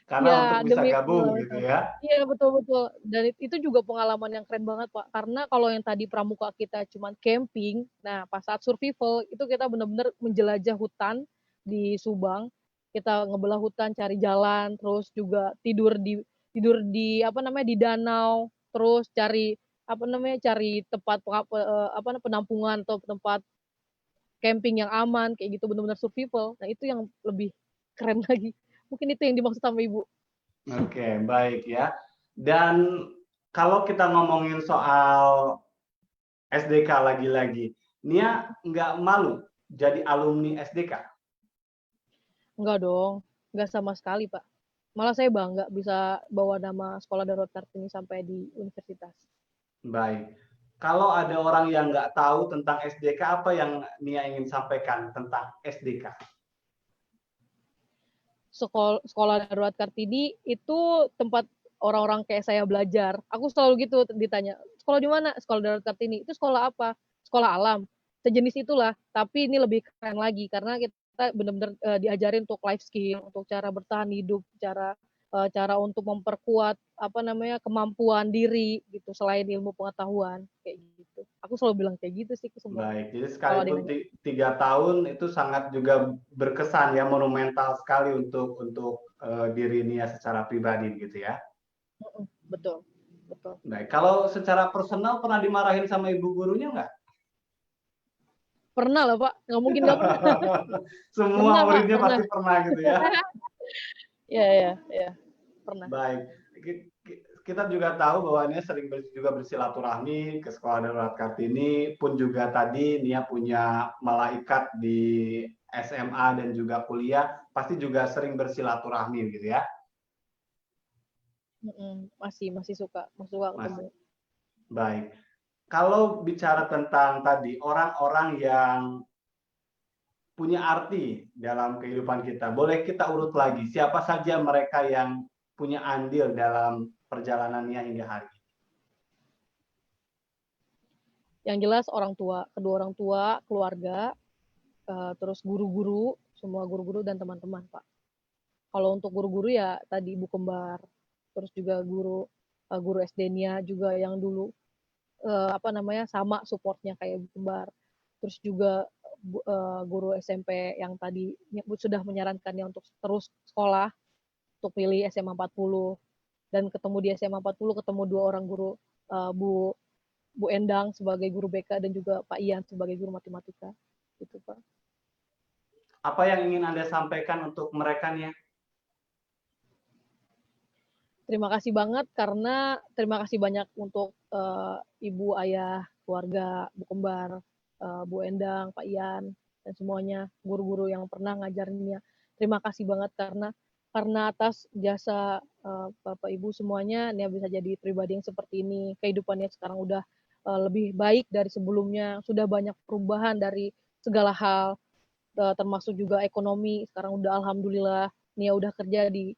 Karena untuk Iya, bisa demi gabung pengalaman gitu saya. ya. Iya, betul betul. Dan itu juga pengalaman yang keren banget, Pak. Karena kalau yang tadi pramuka kita cuman camping, nah pas saat survival itu kita benar-benar menjelajah hutan di Subang. Kita ngebelah hutan, cari jalan, terus juga tidur di apa namanya di danau, terus cari apa namanya cari tempat apa penampungan atau tempat camping yang aman kayak gitu benar-benar survival. Nah, itu yang lebih keren lagi. Mungkin itu yang dimaksud sama Ibu. Oke, baik ya. Dan kalau kita ngomongin soal SDK lagi-lagi, Nia nggak malu jadi alumni SDK? Enggak dong, enggak sama sekali, Pak. Malah saya bangga bisa bawa nama Sekolah Darurat Kartini sampai di universitas. Baik. Kalau ada orang yang nggak tahu tentang SDK, apa yang Nia ingin sampaikan tentang SDK? Sekolah Darurat Kartini itu tempat orang-orang kayak saya belajar. Aku selalu gitu ditanya, sekolah di mana? Sekolah Darurat Kartini. Itu sekolah apa? Sekolah alam. Sejenis itulah, tapi ini lebih keren lagi karena kita benar-benar diajarin untuk life skill, untuk cara bertahan hidup, cara untuk memperkuat apa namanya kemampuan diri gitu selain ilmu pengetahuan kayak gitu. Aku selalu bilang kayak gitu sih ke semua orang. Baik, jadi Kalau ada sekalipun yang nanya, 3 tahun itu sangat juga berkesan ya, monumental sekali untuk diri Nia secara pribadi gitu ya. betul, betul. Baik, kalau secara personal pernah dimarahin sama ibu gurunya nggak? Pernah lah Pak, nggak mungkin nggak pernah. Semua Pernah Pak, muridnya pernah. pasti pernah gitu ya. Iya, iya, iya, pernah. Baik, kita juga tahu bahwa Nia sering juga bersilaturahmi ke Sekolah Darurat Kartini, pun juga tadi Nia punya malaikat di SMA dan juga kuliah, pasti juga sering bersilaturahmi gitu ya. Masih suka Mas, ketemu. baik. Kalau bicara tentang tadi orang-orang yang punya arti dalam kehidupan kita, boleh kita urut lagi siapa saja mereka yang punya andil dalam perjalanannya hingga hari ini? Yang jelas orang tua, kedua orang tua, keluarga, terus guru-guru, semua guru-guru dan teman-teman Pak. Kalau untuk guru-guru ya tadi ibu kembar, terus juga guru SD-nya juga yang dulu apa namanya sama supportnya kayak ibu kembar. Terus juga guru SMP yang tadi sudah menyarankannya untuk terus sekolah, untuk pilih SMA 40 dan ketemu di SMA 40 ketemu 2 orang guru, Bu Bu Endang sebagai guru BK dan juga Pak Ian sebagai guru matematika gitu Pak. Apa yang ingin Anda sampaikan untuk mereka nih? Terima kasih banget karena terima kasih banyak untuk ibu, ayah, keluarga, Bu Kembar, Bu Endang, Pak Ian, dan semuanya guru-guru yang pernah ngajarinnya. Terima kasih banget karena karena atas jasa Bapak Ibu semuanya, Nia bisa jadi pribadi yang seperti ini. Kehidupannya sekarang udah lebih baik dari sebelumnya, sudah banyak perubahan dari segala hal, termasuk juga ekonomi. Sekarang udah alhamdulillah Nia udah kerja di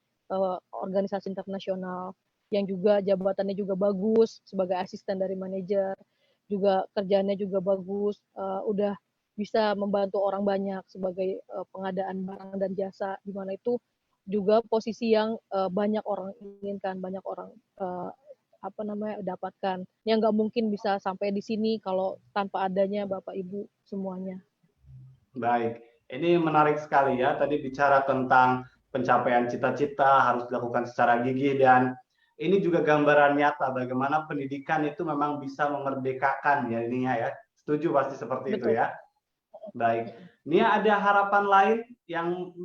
organisasi internasional yang juga jabatannya juga bagus sebagai asisten dari manajer, juga kerjaannya juga bagus, udah bisa membantu orang banyak sebagai pengadaan barang dan jasa, di mana itu juga posisi yang banyak orang inginkan, banyak orang dapatkan. Yang nggak mungkin bisa sampai di sini kalau tanpa adanya Bapak Ibu semuanya. Baik, ini menarik sekali ya. Tadi bicara tentang pencapaian cita-cita harus dilakukan secara gigih dan ini juga gambaran nyata bagaimana pendidikan itu memang bisa memerdekakan ya Nia ya. Setuju pasti seperti itu Betul. ya. Baik, Nia ada harapan lain yang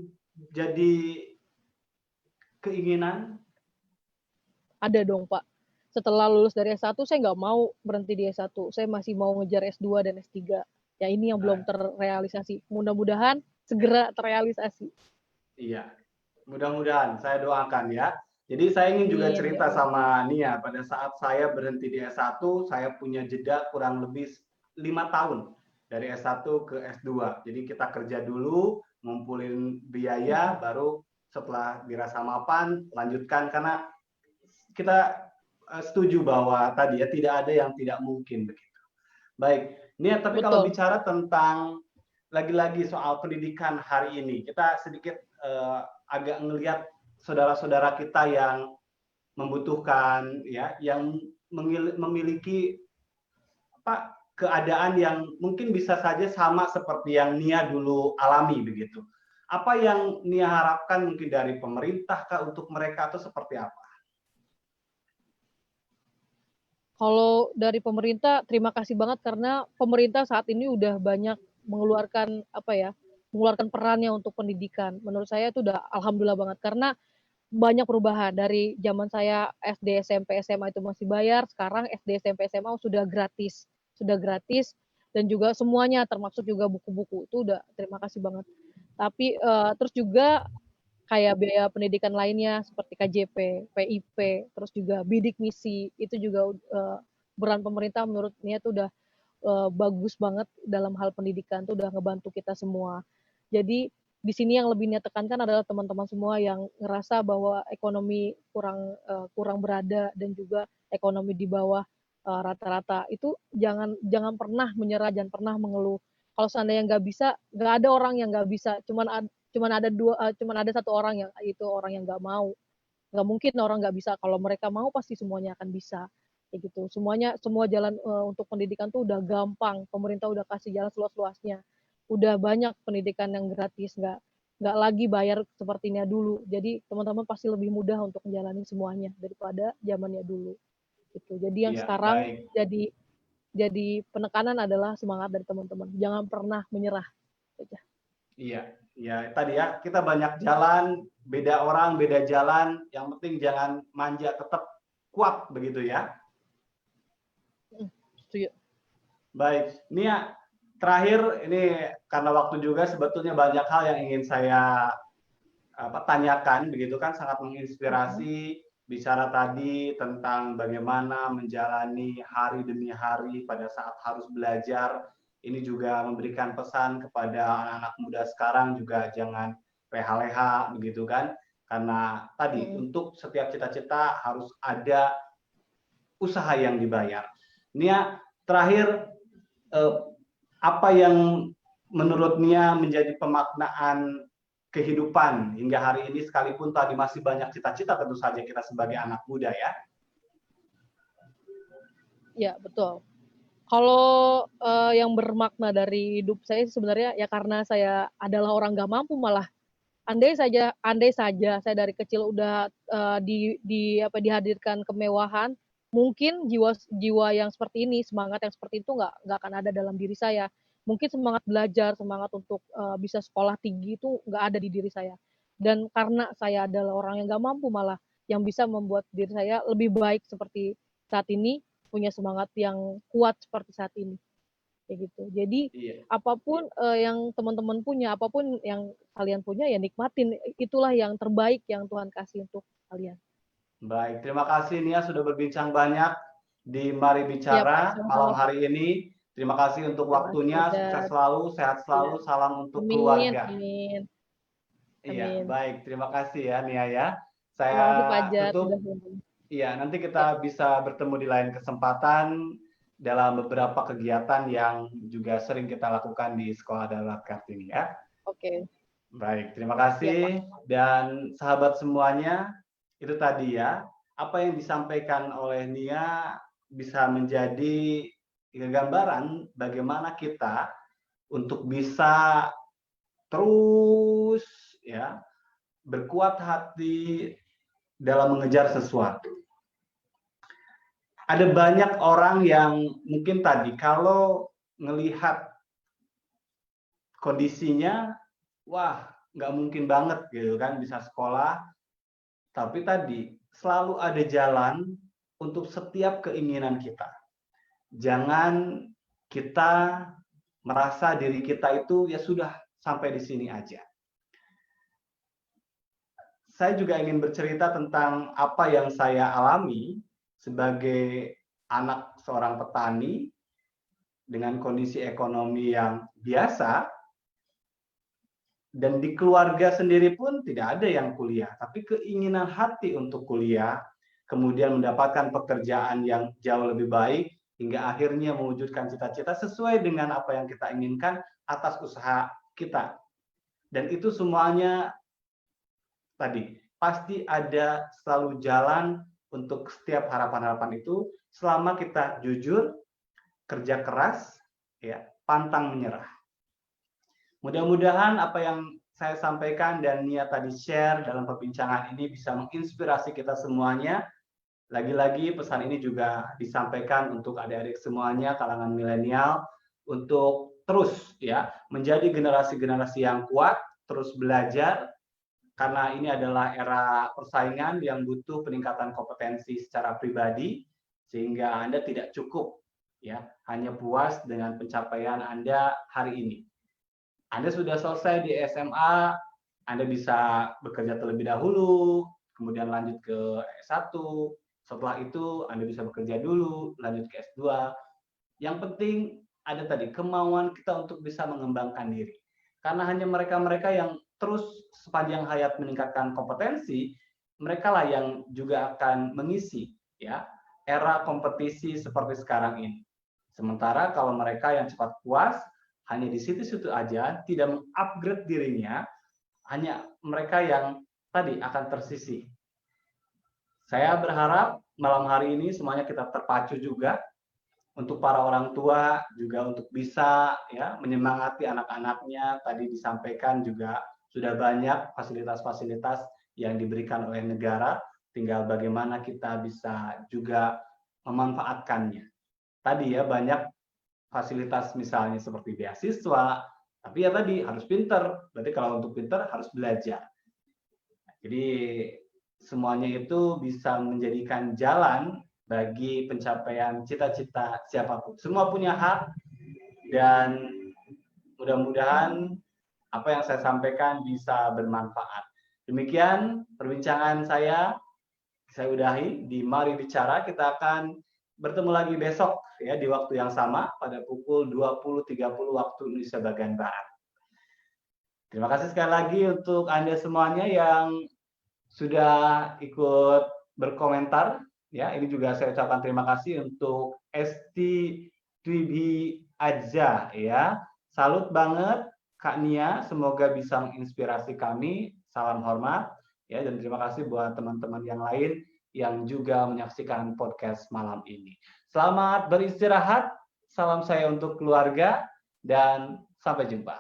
jadi keinginan? Ada dong Pak. Setelah lulus dari S1, saya nggak mau berhenti di S1. Saya masih mau ngejar S2 dan S3. Ya ini yang belum terrealisasi. Mudah-mudahan segera terrealisasi. Iya, mudah-mudahan saya doakan ya. Jadi saya ingin juga Amin, ya cerita Allah. sama Nia, pada saat saya berhenti di S1, saya punya jeda kurang lebih 5 tahun dari S1 ke S2. Jadi kita kerja dulu, ngumpulin biaya, baru setelah dirasa mapan, lanjutkan karena kita setuju bahwa tadi ya tidak ada yang tidak mungkin begitu. Baik, Nia, tapi kalau Betul. bicara tentang lagi-lagi soal pendidikan hari ini, kita sedikit agak ngelihat saudara-saudara kita yang membutuhkan ya, yang memiliki apa keadaan yang mungkin bisa saja sama seperti yang Nia dulu alami begitu. Apa yang Nia harapkan mungkin dari pemerintah kah untuk mereka atau seperti apa? Kalau dari pemerintah, terima kasih banget karena pemerintah saat ini udah banyak mengeluarkan mengeluarkan perannya untuk pendidikan. Menurut saya itu udah alhamdulillah banget karena banyak perubahan dari zaman saya SD, SMP, SMA itu masih bayar, sekarang SD, SMP, SMA sudah gratis dan juga semuanya termasuk juga buku-buku itu udah terima kasih banget. Tapi terus juga kayak biaya pendidikan lainnya seperti KJP, PIP, terus juga bidik misi itu juga peran pemerintah menurut Nia tuh udah bagus banget dalam hal pendidikan tuh udah ngebantu kita semua. Jadi di sini yang lebih Nia tekankan adalah teman-teman semua yang ngerasa bahwa ekonomi kurang berada dan juga ekonomi di bawah rata-rata itu jangan pernah menyerah, jangan pernah mengeluh. Kalau seandainya nggak bisa, nggak ada orang yang nggak bisa. Cuman ada satu orang yang itu orang yang nggak mau. Nggak mungkin orang nggak bisa. Kalau mereka mau pasti semuanya akan bisa. Kayak gitu. Semua jalan untuk pendidikan tuh udah gampang. Pemerintah udah kasih jalan seluas-luasnya. Udah banyak pendidikan yang gratis, nggak lagi bayar sepertinya dulu. Jadi teman-teman pasti lebih mudah untuk menjalani semuanya daripada zamannya dulu. Gitu. Jadi yang Iya, sekarang baik. jadi penekanan adalah semangat dari teman-teman. Jangan pernah menyerah. Iya, ya tadi ya kita banyak jalan, beda orang, beda jalan. Yang penting jangan manja, tetap kuat begitu ya. Setuju. Baik, Nia, terakhir ini karena waktu juga sebetulnya banyak hal yang ingin saya tanyakan, begitu kan sangat menginspirasi bicara tadi tentang bagaimana menjalani hari demi hari pada saat harus belajar. Ini juga memberikan pesan kepada anak-anak muda sekarang juga jangan leha-leha begitu kan. Karena tadi untuk setiap cita-cita harus ada usaha yang dibayar. Nia, terakhir apa yang menurut Nia menjadi pemaknaan kehidupan hingga hari ini sekalipun tadi masih banyak cita-cita tentu saja kita sebagai anak muda ya. Ya, betul. Kalau yang bermakna dari hidup saya sebenarnya ya karena saya adalah orang nggak mampu malah andai saja saya dari kecil udah dihadirkan kemewahan, mungkin jiwa yang seperti ini, semangat yang seperti itu nggak akan ada dalam diri saya. Mungkin semangat belajar, semangat untuk bisa sekolah tinggi itu nggak ada di diri saya. Dan karena saya adalah orang yang nggak mampu malah yang bisa membuat diri saya lebih baik seperti saat ini, punya semangat yang kuat seperti saat ini. kayak gitu. Jadi Iya. apapun yang teman-teman punya, apapun yang kalian punya ya nikmatin. Itulah yang terbaik yang Tuhan kasih untuk kalian. Baik, terima kasih Nia sudah berbincang banyak di Mari Ya Pak, Bicara malam sama-sama Pak. hari ini. Terima kasih untuk Terima kasih waktunya, sukses Fajar. selalu, sehat Ya. selalu, salam untuk Amin, keluarga. amin, Iya, amin. baik, terima kasih ya Nia ya. Terima Saya kasih Fajar tutup. sudah nonton. Iya, nanti kita Ya, bisa bertemu di lain kesempatan dalam beberapa kegiatan yang juga sering kita lakukan di Sekolah Darurat Kartini ya. oke. Baik, terima Ya Pak. kasih. Dan sahabat semuanya, itu tadi ya, apa yang disampaikan oleh Nia bisa menjadi gambaran bagaimana kita untuk bisa terus ya berkuat hati dalam mengejar sesuatu. Ada banyak orang yang mungkin tadi kalau ngelihat kondisinya, wah nggak mungkin banget gitu kan bisa sekolah. Tapi tadi selalu ada jalan untuk setiap keinginan kita. Jangan kita merasa diri kita itu ya sudah sampai di sini aja. Saya juga ingin bercerita tentang apa yang saya alami sebagai anak seorang petani dengan kondisi ekonomi yang biasa, dan di keluarga sendiri pun tidak ada yang kuliah, tapi keinginan hati untuk kuliah, kemudian mendapatkan pekerjaan yang jauh lebih baik, hingga akhirnya mewujudkan cita-cita sesuai dengan apa yang kita inginkan atas usaha kita. Dan itu semuanya tadi, pasti ada selalu jalan untuk setiap harapan-harapan itu, selama kita jujur, kerja keras, ya, pantang menyerah. Mudah-mudahan apa yang saya sampaikan dan Nia tadi share dalam perbincangan ini bisa menginspirasi kita semuanya. Lagi-lagi pesan ini juga disampaikan untuk adik-adik semuanya kalangan milenial untuk terus ya menjadi generasi-generasi yang kuat, terus belajar karena ini adalah era persaingan yang butuh peningkatan kompetensi secara pribadi sehingga Anda tidak cukup ya hanya puas dengan pencapaian Anda hari ini. Anda sudah selesai di SMA, Anda bisa bekerja terlebih dahulu, kemudian lanjut ke S1, setelah itu Anda bisa bekerja dulu, lanjut ke S2. Yang penting ada tadi kemauan kita untuk bisa mengembangkan diri. Karena hanya mereka-mereka yang terus sepanjang hayat meningkatkan kompetensi, mereka lah yang juga akan mengisi ya era kompetisi seperti sekarang ini. Sementara kalau mereka yang cepat puas, hanya di situ-situ aja, tidak mengupgrade dirinya, hanya mereka yang tadi akan tersisih. Saya berharap malam hari ini semuanya kita terpacu juga untuk para orang tua juga untuk bisa ya menyemangati anak-anaknya. Tadi disampaikan juga sudah banyak fasilitas-fasilitas yang diberikan oleh negara, tinggal bagaimana kita bisa juga memanfaatkannya. Tadi ya banyak fasilitas misalnya seperti beasiswa, tapi ya tadi harus pinter. Berarti kalau untuk pinter harus belajar. Jadi semuanya itu bisa menjadikan jalan bagi pencapaian cita-cita siapapun. Semua punya hak dan mudah-mudahan apa yang saya sampaikan bisa bermanfaat. Demikian perbincangan saya udahi di Mari Bicara. Kita akan bertemu lagi besok ya di waktu yang sama pada pukul 20.30 waktu Indonesia bagian Barat. Terima kasih sekali lagi untuk Anda semuanya yang sudah ikut berkomentar ya. Ini juga saya ucapkan terima kasih untuk Esti Twibi Adza ya. Salut banget Kak Nia, semoga bisa menginspirasi kami. Salam hormat ya, dan terima kasih buat teman-teman yang lain yang juga menyaksikan podcast malam ini. Selamat beristirahat, salam saya untuk keluarga, dan sampai jumpa.